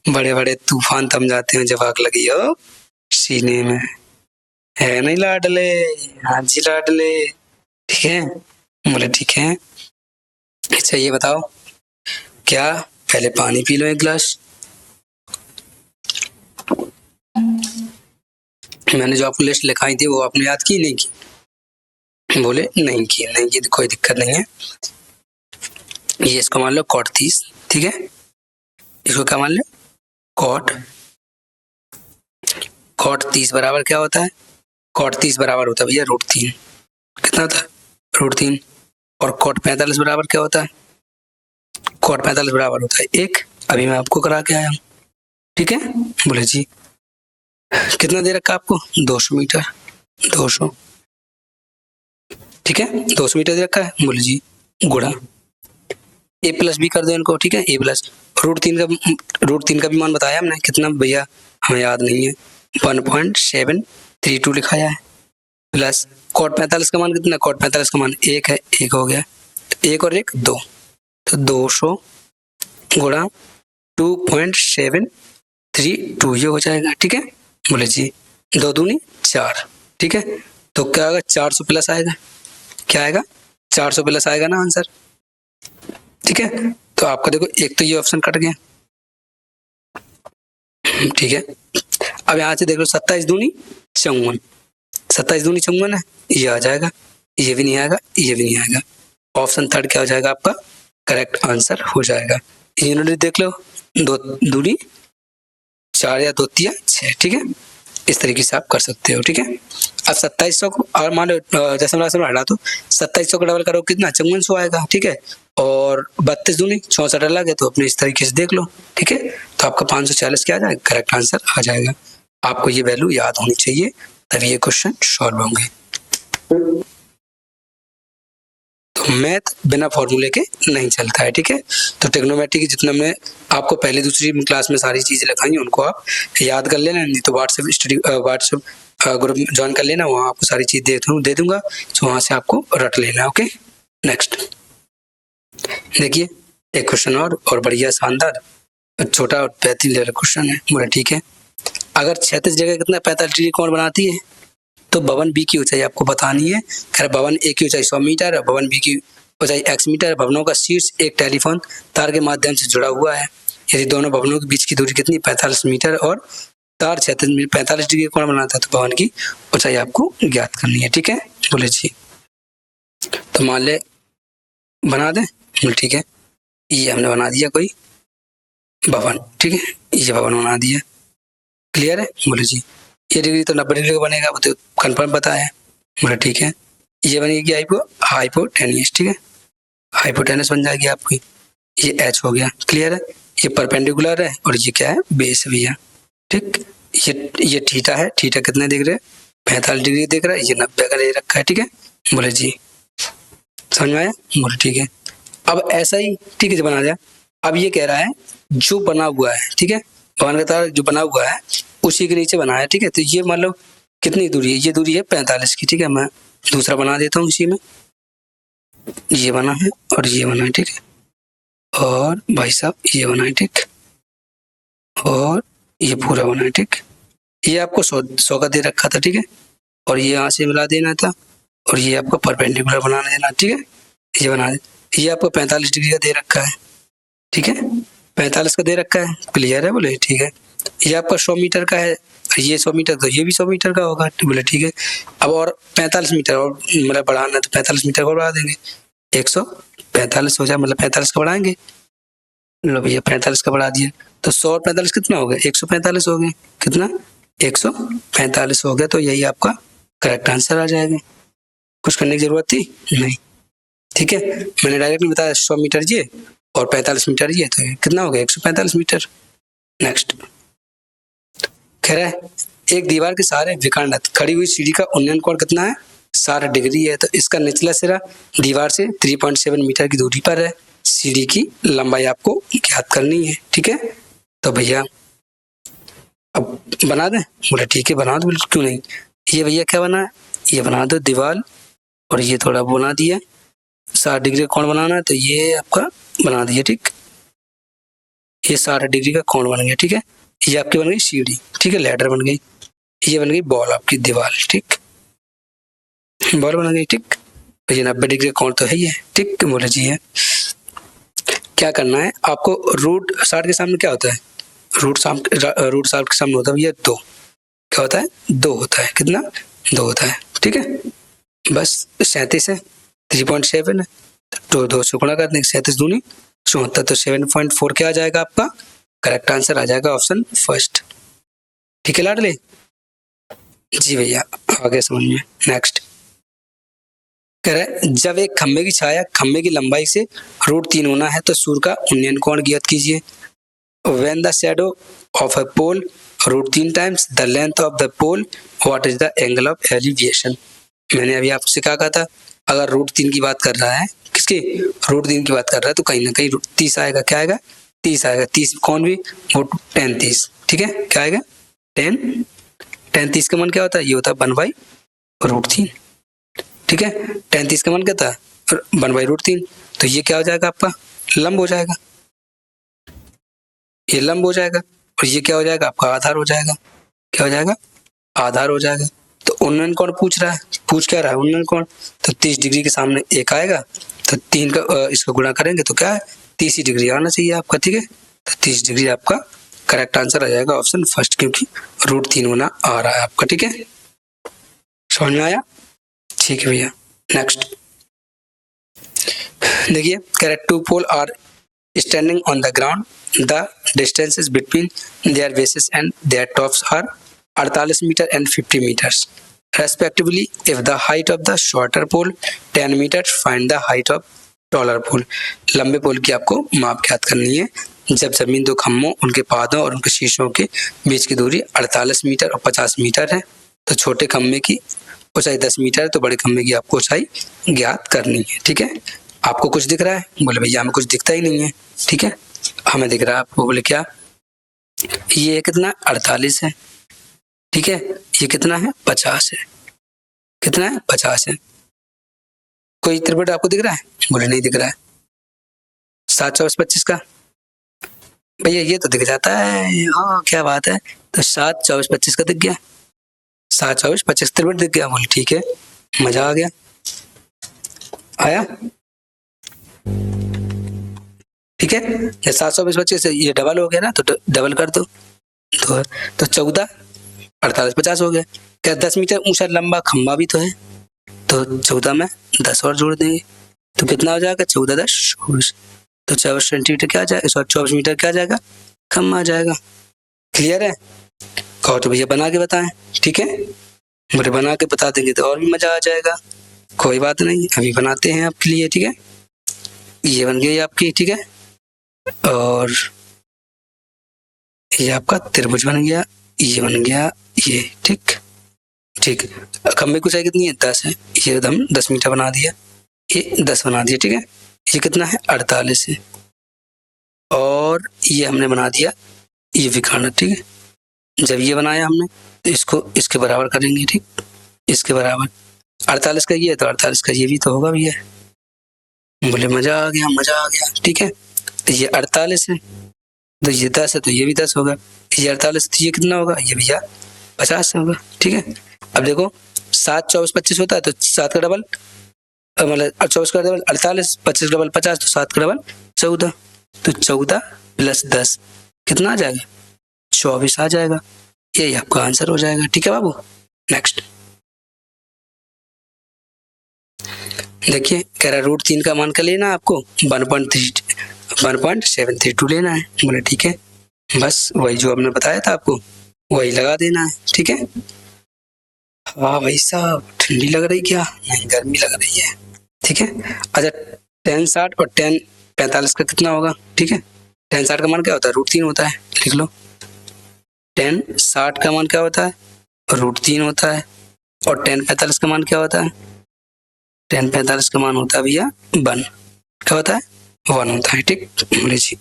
बड़े बड़े तूफान थम जाते हैं जब आग लगी हो सीने में, है नहीं लाडले, हाँ जी लाडले, ठीक है, बोले ठीक है। अच्छा ये बताओ क्या, पहले पानी पी लो 1 गिलास, मैंने जो आपको लिस्ट लिखाई थी वो आपने याद की नहीं की, बोले नहीं की तो कोई दिक्कत नहीं है, ये इसको मान लो cot 30, ठीक है। इसको क्या मान लो, cot 30 बराबर क्या होता है, cot 30 बराबर होता है भैया √3, कितना होता है √3। और cot 45 बराबर क्या होता है, cot 45 बराबर होता है 1। अभी मैं आपको करा के आया हूँ, ठीक है। बोले जी कितना दे रखा आपको, 200 मीटर, 200, ठीक है, 200 मीटर दे रखा है। बोले जी गुणा a प्लस बी कर दो इनको, ठीक है। a प्लस √3 का भी मान बताया हमने, कितना भैया हमें याद नहीं है, 1.732 लिखाया है। प्लस cot 45 का मान कितना, cot 45 का मान 1 है, 1 हो गया, 1 और 1 2, तो 200 गुणा 2.732 ये हो जाएगा, ठीक है। बोले जी 2 दूनी 4, ठीक है। तो क्या आएगा, 400 प्लस आएगा, क्या आएगा 400 प्लस आएगा ना आंसर, ठीक है। तो आपका देखो एक तो ये ऑप्शन कट गया, ठीक है। अब यहाँ से देख लो 27 दूनी 54, 27 दूनी 54 है, ये आ जाएगा, ये भी नहीं आएगा, ये भी नहीं आएगा। ऑप्शन थर्ड क्या हो जाएगा आपका करेक्ट आंसर हो जाएगा। यूनिट देख लो, 2 दूनी 4 या 2 तिया 6, ठीक है। इस तरीके से आप कर सकते हो, ठीक है। अब 2700 को और मान लो दशमलव हटा दो, 2700 को डबल करो कितना 5400 आएगा, ठीक है। और 32 दूनी 64 अलग है, तो अपने इस तरीके से देख लो, ठीक है। तो आपका 540 क्या आ जाएगा, करेक्ट आंसर आ जाएगा। आपको ये वैल्यू याद होनी चाहिए, तभी ये क्वेश्चन सॉल्व होंगे। तो मैथ बिना फॉर्मूले के नहीं चलता है, ठीक है। तो ट्रिग्नोमेट्री की जितना मैं आपको पहले दूसरी क्लास में सारी चीजें लिखाई उनको आप याद कर लेना, नहीं तो व्हाट्सएप ग्रुप ज्वाइन कर लेना, वहाँ आपको सारी चीज दे दूंगा, तो वहाँ से आपको रट लेना, ओके। नेक्स्ट देखिए एक क्वेश्चन और बढ़िया शानदार छोटा और बेहतरीन लेवल क्वेश्चन है। बोला ठीक है, अगर 36 जगह कितना 45 डिग्री कोण बनाती है, तो भवन बी की ऊंचाई आपको बतानी है। खैर भवन ए की ऊंचाई 100 मीटर है, भवन बी की ऊंचाई x मीटर। भवनों का शीर्ष एक टेलीफोन तार के माध्यम से जुड़ा हुआ है। यदि दोनों भवनों के बीच की दूरी कितनी 45 मीटर और तार 45 डिग्री कोण बनाता है, तो भवन की ऊंचाई आपको ज्ञात करनी है, ठीक है। बोले जी तो मान ले बना दें, बोले ठीक है। ये हमने बना दिया कोई भवन, ठीक है, ये भवन बना दिया, क्लियर है। बोले जी ये डिग्री तो 90 डिग्री का बनेगा, वो तो कन्फर्म पता है। बोले ठीक है, ये बनेगी हाइपोटेन्यूस, ठीक है, हाइपोटेन्यूस बन जाएगी आपकी। ये एच हो गया, क्लियर है। ये परपेंडिकुलर है और ये क्या है, बेस भी है, ठीक। ये थीटा है, थीटा कितने दिख रहे हैं 45 डिग्री दिख रहा है, ये 90 का ले रखा है, ठीक है। बोले जी समझ में आया। बोले ठीक है, अब ऐसा ही ठीक है बना दिया। अब ये कह रहा है जो बना हुआ है, ठीक है, भवन का तार जो बना हुआ है उसी के नीचे बना है, ठीक है। तो ये मान लो कितनी दूरी है, ये दूरी है 45 की, ठीक है। मैं दूसरा बना देता हूँ इसी में, ये बना है और ये बना है, ठीक है। और भाई साहब ये बना है, ठीक, और ये पूरा बना है, ठीक। ये आपको 100 का दे रखा था, ठीक है, और ये यहाँ से मिला देना था, और ये आपको परपेंडिकुलर बना देना, ठीक है। ये बना दे, ये आपको 45 डिग्री का दे रखा है, ठीक है, 45 का दे रखा है, क्लियर है। बोले ठीक है, ये आपका 100 मीटर का है, ये 100 मीटर, तो ये भी 100 मीटर का होगा। बोले ठीक है, अब और 45 मीटर और मतलब बढ़ाना है, तो 45 मीटर को बढ़ा देंगे, 145 हो जाए, मतलब 45 का बढ़ाएंगे। लो भैया 45 का बढ़ा दिया, तो 100 और 45 कितना हो गया, 145 हो गया, कितना 145 हो गया। तो यही आपका करेक्ट आंसर आ जाएगा, कुछ करने की जरूरत थी नहीं, ठीक है। मैंने डायरेक्टली बताया 100 मीटर ये और 45 मीटर ये, तो कितना हो गया 145 मीटर। नेक्स्ट कह रहा है एक दीवार के सहारे विकर्णित खड़ी हुई सीढ़ी का उन्नयन कोण कितना है, 60 डिग्री है। तो इसका निचला सिरा दीवार से 3.7 मीटर की दूरी पर है। सीढ़ी की लंबाई आपको ज्ञात करनी है, ठीक है। तो भैया अब बना दें, बोले ठीक है बना दो, बिल्कुल क्यों नहीं। ये भैया क्या बना है, ये बना दो दीवार, और ये थोड़ा बना दिया 60 डिग्री कोण बनाना है, तो ये आपका बना दिया, ठीक। ये 60 डिग्री का कोण बन गया, ठीक है। ये आपकी बन गई सीढ़ी, ठीक है, लैडर बन गई। ये बन गई बॉल आपकी दीवार, ठीक, बॉल बन गई, ठीक। तो ये 90 डिग्री कोण तो है ही है, ठीक। बोले जी है क्या करना है आपको, रूट 60 के सामने क्या होता है, रूट 60 के सामने होता है ये 2, क्या होता है 2 होता है, कितना 2 होता है, ठीक है। बस 37 है, 3.7 है, तो 2 से गुणा कर देंगे, 37 दूनी 74, तो 7.4 क्या आ जाएगा आपका? करेक्ट आंसर आ जाएगा ऑप्शन फर्स्ट। ठीक है लाडले? जी भैया, आगे समझ में। नेक्स्ट कह रहा है जब एक खंबे की छाया खंबे की लंबाई से √3 गुना है तो सूर्य का उन्नयन कोण ज्ञात कीजिए। When the shadow of a pole √3 times the length of the pole, what is the angle of elevation? मैंने अभी आपसे क्या कहा था, अगर √3 की बात कर रहा है, किसकी? √3 की बात कर रहा है, तो कहीं ना कहीं 30 आएगा। क्या आएगा? 30 आएगा। 30 कौन भी? वो tan 30। ठीक है, क्या आएगा? tan 30 का मान क्या होता है? ये होता है 1/√3। ठीक है, tan 30 का मान क्या था? 1/√3। तो ये क्या हो जाएगा आपका? लंब हो जाएगा। ये लंब हो जाएगा और ये क्या हो जाएगा आपका? आधार हो जाएगा। क्या हो जाएगा? आधार हो जाएगा। तो उन्नयन कोण पूछ रहा है, पूछ क्या रहा है? उन्नयन कोण। तो 30 डिग्री के सामने एक आएगा, तो 3 का इसको गुणा करेंगे तो क्या है? 30 डिग्री आना चाहिए आपका। ठीक है, तो 30 डिग्री आपका करेक्ट आंसर आ जाएगा ऑप्शन फर्स्ट, क्योंकि √3 गुना आ रहा है आपका। ठीक है, समझ में आया? ठीक है भैया। नेक्स्ट देखिए, कह रहा है 2 पोल are standing on the ground, the distances between their bases and their tops are 48 meter and 50 meters respectively. If the height of the shorter pole 10 meters, find the height of taller pole. लंबे पोल की आपको माप ज्ञात करनी है। जब जमीन दो खम्भों, उनके पादों और उनके शीशों के बीच की दूरी 48 मीटर और 50 मीटर है, तो छोटे खम्भे की ऊंचाई 10 मीटर है, तो बड़े खम्भे की आपको ऊंचाई ज्ञात करनी है। ठीक है, आपको कुछ दिख रहा है? बोले भैया हमें कुछ दिखता ही नहीं है। ठीक है, हमें दिख रहा है आपको। बोले क्या? ये कितना? 48 है। ठीक है, ये कितना है? 50 है। कितना है? 50 है। कोई त्रिभुज आपको दिख रहा है? बोले नहीं दिख रहा है। 7, 24, 25 का भैया ये तो दिख जाता है। हाँ, क्या बात है। तो 7, 24, 25 का दिख गया। 7, 24, 25 त्रिभुज दिख गया। बोले ठीक है, मजा आ गया। आया? ठीक है, 720 25 से ये डबल हो गया ना, तो डबल कर दो। तो 14, 48, 50 हो गया। क्या 10 मीटर ऊंचा लंबा खंबा भी तो है, तो 14 में 10 और जोड़ देंगे, तो कितना हो जाएगा? 14, 10, 24। तो 24 सेंटीमीटर क्या आ जाएगा? 24 मीटर क्या आ जाएगा? खंबा आ जाएगा। क्लियर है? कहो तो भैया बना के बताएं। ठीक है, बोले बना के बता देंगे तो और भी मजा आ जाएगा। कोई बात नहीं, अभी बनाते हैं आपके लिए। ठीक है, ये बन गई आपकी। ठीक है, और ये आपका त्रिभुज बन गया, ये बन गया ये। ठीक ठीक, खंबे की ऊंचाई कितनी है? 10 है। ये हम 10 मीटर बना दिया, ये 10 बना दिया। ठीक है, ये कितना है? 48 है। और ये हमने बना दिया ये विकर्ण। ठीक है, जब ये बनाया हमने तो इसको इसके बराबर करेंगे। ठीक, इसके बराबर 48 का ये है, तो 48 का ये भी तो होगा भैया। बोले मजा आ गया, मजा आ गया। ठीक है, तो ये 48 है, तो ये 10 है, तो ये भी 10 होगा। ये 48, तो ये कितना होगा? ये भैया 50 होगा। ठीक है, अब देखो 7, 24, 25 होता है, तो 7 का डबल मतलब 24 का डबल 48, 25 का डबल 50, तो 7 का डबल 14, तो 14 + 10 कितना आ जाएगा? 24 आ जाएगा। यही आपका आंसर हो जाएगा। ठीक है बाबू। नेक्स्ट देखिए, कह रहा है √3 का मान का लेना आपको 1.732 लेना है। बोले ठीक है, बस वही जो हमने बताया था आपको वही लगा देना है। ठीक है, हाँ भाई साहब, ठंडी लग रही क्या? नहीं, गर्मी लग रही है। ठीक है, अच्छा tan 60 और tan 45 का कितना होगा? ठीक है, tan 60 का मान क्या होता है? √3 होता है। लिख लो, tan 60 का मान क्या होता है? √3 होता है। और tan 45 का मान क्या होता है? tan 45 का मान होता है भैया 1। क्या होता है? 1 होता है। ठीक, बोले जी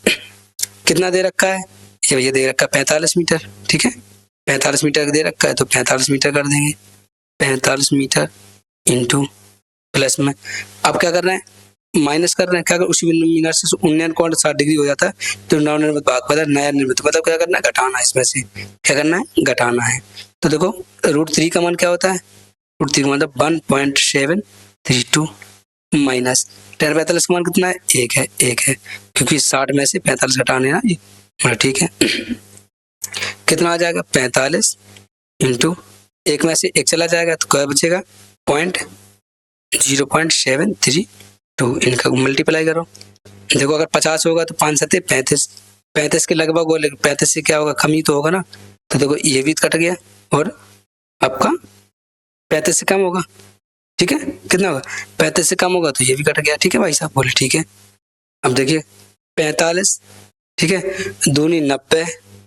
कितना दे रखा है? ये भैया दे रखा है 45 मीटर। ठीक है, 45 मीटर दे रखा है, तो 45 मीटर कर देंगे। 45 मीटर इंटू प्लस में अब क्या कर रहे हैं? माइनस कर रहे हैं। क्या कर? उसी बिंदु से उन्नयन कोण 60 डिग्री हो जाता है, तो नवनिर्मित भाग बदल नया निर्मित, मतलब क्या करना है? घटाना है। इसमें से क्या करना है? घटाना है। तो देखो √3 का मान क्या होता है? √3 का मतलब 1.732 माइनस tan 45 का मान कितना है? 1 है। 1 है, क्योंकि 60 में से 45 घटाने ना ये। ठीक है, कितना आ जाएगा? 45 इंटू 1 में से 1 चला जाएगा, तो क्या बचेगा? 0.732 2, इनका मल्टीप्लाई करो। देखो अगर 50 होगा तो 5 7 35, 35 के लगभग हो, लेकिन 35 से क्या होगा, कम ही तो होगा ना। तो देखो ये भी कट गया और आपका 35 से कम होगा, ठीक है। कितना होगा, 35 से कम होगा तो ये भी कट गया, ठीक है भाई साहब, बोले ठीक है। अब देखिए 45, ठीक है, दूनी 90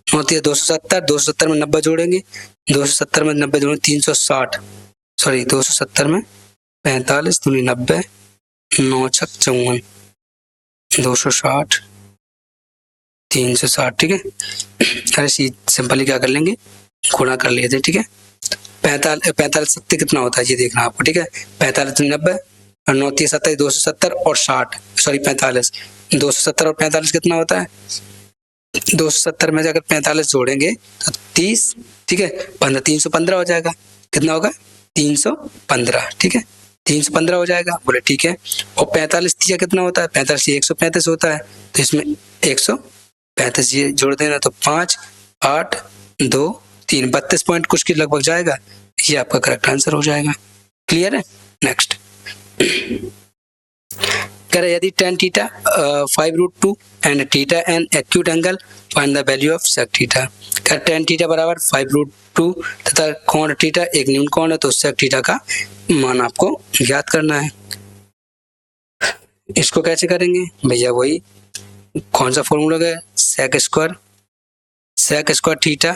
होती है 270, 270 में 90 जोड़ेंगे, 270 में 90 जोड़ेंगे 360, सॉरी 270 में 45 दूनी 90, 9 छक 54, 260 360, ठीक है। अरे सिंपली क्या कर लेंगे, गुणा कर लेते हैं, ठीक है। 45 सत्ते कितना होता है ये देखना आपको, ठीक है। 45 90 और 9 3 27 270 और 60, सॉरी 45, 270 और 45 कितना होता है, 270 में अगर 45 जोड़ेंगे तो 30, ठीक है, 15 315 हो जाएगा। कितना होगा, 315, ठीक है, 315 हो जाएगा, बोले ठीक है। और 45 तिया कितना होता है, 45 135 होता है, तो इसमें 135 ये जोड़ देना तो 5 8 2 3 32 पॉइंट कुछ के लगभग जाएगा, ये आपका करेक्ट आंसर हो जाएगा। क्लियर है। नेक्स्ट कह रहे यदि tan theta 5√2 and theta an acute angle find the value of sec theta. कह tan थीटा बराबर 5√2 तथा कोण थीटा एक न्यून कोण है, तो sec थीटा का मान आपको ज्ञात करना है। इसको कैसे करेंगे भैया, वही कौन सा फॉर्मूला है, sec square theta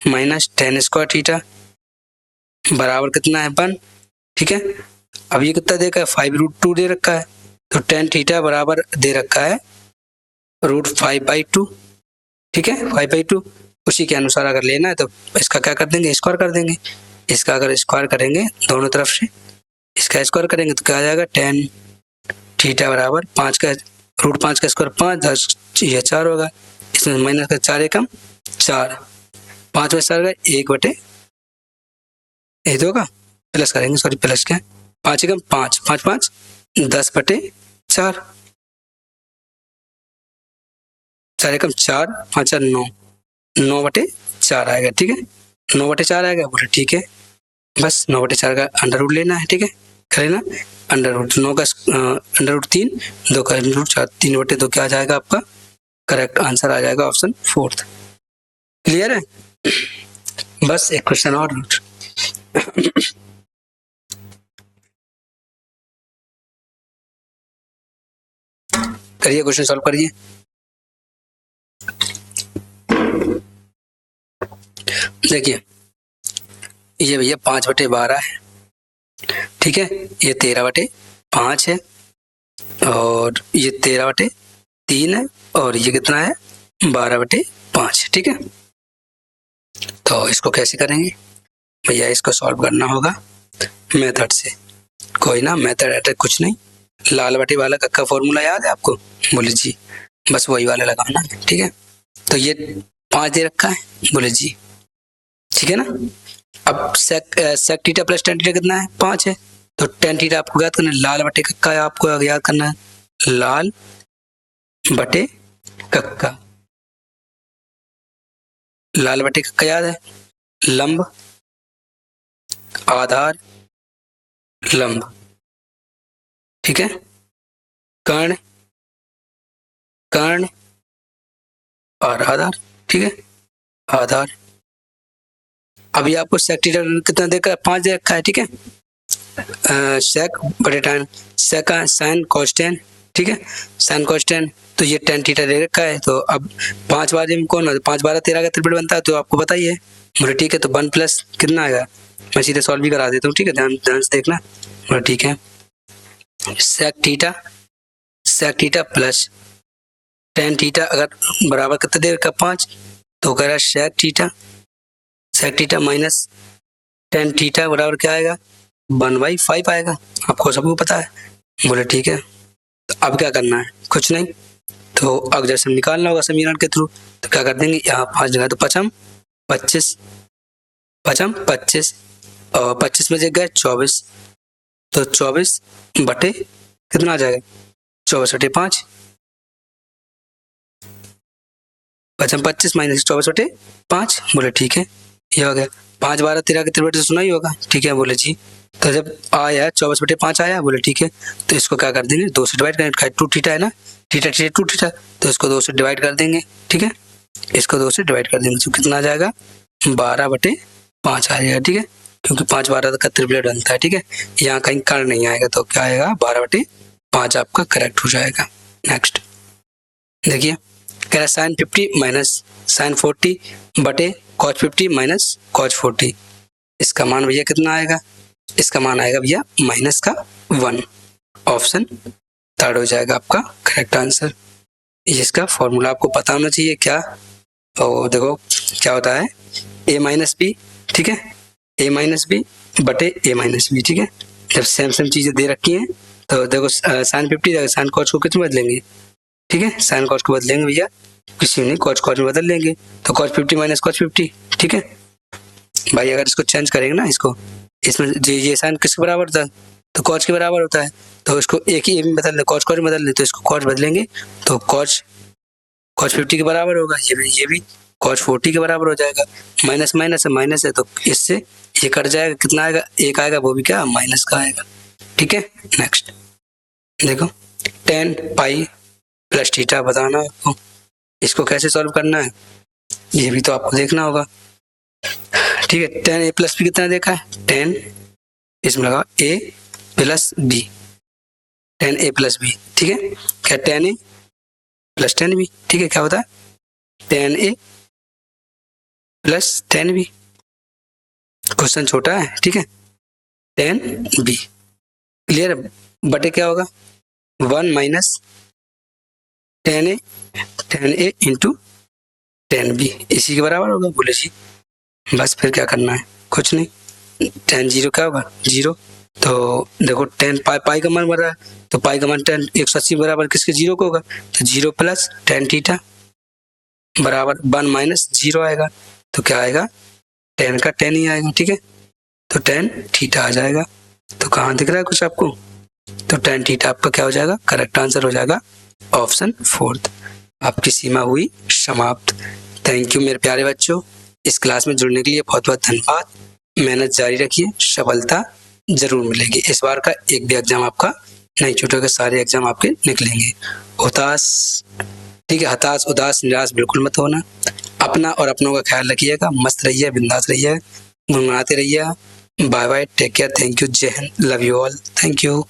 minus tan square theta बराबर कितना है 1, ठीक है। अब ये कितना देखा है, 5√2 दे रखा है, तो tan थीटा बराबर दे रखा है √5/2, ठीक है, 5/2। उसी के अनुसार अगर लेना है तो इसका क्या कर देंगे, स्क्वायर कर देंगे। इसका अगर स्क्वायर करेंगे दोनों तरफ से, इसका स्क्वायर करेंगे तो क्या आ जाएगा, tan थीटा बराबर 5 का √5 का स्क्वायर 5, 10 यह 4 होगा, इसमें माइनस का 4 एकम 4, 5 में 4 1/, ये होगा प्लस करेंगे, सॉरी प्लस क्या, 5 एकम 5, 5 5 10/4, 4 एकम 4, 5 4 9, 9/4 आएगा, ठीक है, 9/4 आएगा, बोले ठीक है। बस 9/4 का अंडर रूट लेना है, ठीक है, कर लेना अंडर रूट 9 का अंडर रूट 3, 2 का अंडर रूट 4, 3/2 क्या आ जाएगा आपका करेक्ट आंसर आ जाएगा ऑप्शन 4। क्लियर है। बस एक क्वेश्चन और करिए, क्वेश्चन सॉल्व करिए। देखिए ये भैया 5/12 है, ठीक है, ये 13/5 है, और ये 13/3 है, और ये कितना है 12/5, ठीक है। तो इसको कैसे करेंगे भैया, इसको सॉल्व करना होगा मेथड से, कोई ना मेथड एटक कुछ नहीं, लाल बटे वाला का फॉर्मूला याद है आपको, बोले जी, बस वही वाला लगाना है, ठीक है। तो ये 5 दे रखा है, बोले जी, ठीक है ना। अब sec theta plus tan theta कितना है 5 है, तो tan थीटा आपको याद करना है, लाल बटे कक्का आपको याद करना है, लाल बटे कक्का, लाल बटे कक्का याद है, लंब आधार लंब, ठीक है, कर्ण कर्ण और आधार, ठीक है, आधार। अभी आपको sec थीटा कितना देकर 5 दे रखा है, ठीक है, sec बटे tan, sec sin cos tan, ठीक है, sin cos tan, तो ये tan थीटा दे रखा है, तो अब 5 बार में कौन है, 5 12 13 का त्रिभुज बनता है, तो आपको बताइए, बोले ठीक है, तो 1 प्लस कितना आएगा, मैं सीधे सॉल्व भी करा देता हूँ, ठीक है, ध्यान से देखना, बोले ठीक है, sec theta plus tan theta अगर बराबर कितना दे रखा 5, तो कह रहा है sec theta minus tan theta बराबर क्या आएगा 1/5 आएगा, आपको सबको पता है, बोले ठीक है। तो अब क्या करना है, कुछ नहीं, तो अगर जैसे निकालना होगा समीकरण के थ्रू, तो क्या कर देंगे, यहाँ 5 जगह तो 5 25 और 25 में जगह 24, तो 24 बटे कितना आ जाएगा 24/5, 25 माइनस 24/5, बोले ठीक है। ये हो गया 5 12 13 के 13 सुना ही होगा, ठीक है। बोले जी तो जब आया 24/5 आया, बोले ठीक है, तो इसको क्या कर देंगे 2 से डिवाइड करेंगे, 2 थीटा है ना, थीटा थीटा 2 थीटा, तो इसको 2 से डिवाइड कर देंगे, ठीक है। इसको 2 से डिवाइड कर देंगे तो कितना आ जाएगा 12/5 आ जाएगा, ठीक है, क्योंकि 5 12 का त्रिपलेट बनता है, ठीक है। यहाँ कहीं कर्ण नहीं आएगा तो क्या आएगा 12/5 आपका करेक्ट हो जाएगा। नेक्स्ट देखिए कह रहा है साइन 50 माइनस साइन 40 बटे कॉस 50 माइनस कॉस 40, इसका मान भैया कितना आएगा, इसका मान आएगा भैया माइनस का 1, ऑप्शन थर्ड हो जाएगा आपका करेक्ट आंसर। इसका फॉर्मूला आपको पता होना चाहिए क्या, और देखो क्या होता है a माइनस बी, ठीक है, a माइनस बी बटे a माइनस बी, ठीक है। जब सेम सेम चीजें दे रखी हैं तो देखो साइन 50 साइन कॉस को कितने बदलेंगे, ठीक है, साइन कॉस को बदलेंगे भैया, किसी नहीं कॉस कॉस में बदल लेंगे, तो कॉस 50 माइनस कॉस 50, ठीक है भाई। अगर इसको चेंज करेंगे ना, इसको इसमें ये साइन किसके बराबर होता है, तो कॉस के बराबर होता है, तो इसको एक ही में बदल दे, कॉस कॉस में बदल दे, तो इसको कॉस बदलेंगे तो कॉस 50 के बराबर होगा, ये भी कॉस 40 के बराबर हो जाएगा, माइनस माइनस है माइनस है, तो इससे ये कट जाएगा, कितना आएगा एक आएगा, वो भी क्या माइनस का आएगा, ठीक है। नेक्स्ट देखो tan पाई प्लस थीटा बताना है आपको, इसको कैसे सॉल्व करना है ये भी तो आपको देखना होगा, ठीक है। tan a प्लस बी कितना देखा है, tan इसमें लगा a plus B, tan a plus B, ठीक है, क्या tan a plus tan b, ठीक है, क्या होता है tan a plus tan b, question छोटा है, ठीक है, tan b क्लियर, बटे क्या होगा 1 minus tan a into tan b, इसी के बराबर होगा, बोले जी बस फिर क्या करना है, कुछ नहीं, tan 0 क्या होगा 0, तो देखो tan पाई का मान बढ़ रहा है, तो पाई का मान tan 180 बराबर किसके 0 को होगा, तो 0 प्लस tan थीटा बराबर 1 माइनस 0 आएगा, तो क्या आएगा tan का tan ही आएगा, ठीक है, तो tan थीटा आ जाएगा। तो कहाँ दिख रहा है कुछ आपको, तो tan थीटा आपका क्या हो जाएगा करेक्ट आंसर हो जाएगा ऑप्शन 4। आपकी सीमा हुई समाप्त। थैंक यू मेरे प्यारे बच्चों, इस क्लास में जुड़ने के लिए बहुत बहुत धन्यवाद। मेहनत जारी रखिए, सफलता जरूर मिलेगी। इस बार का एक भी एग्जाम आपका नहीं छूटेगा, सारे एग्जाम आपके निकलेंगे। ठीक है, हताश उदास निराश बिल्कुल मत होना। अपना और अपनों का ख्याल रखिएगा, मस्त रहिए, बिंदास रहिए, गुनगुनाते रहिए। Bye bye, take care, thank you, Jai Hind, love you all, thank you.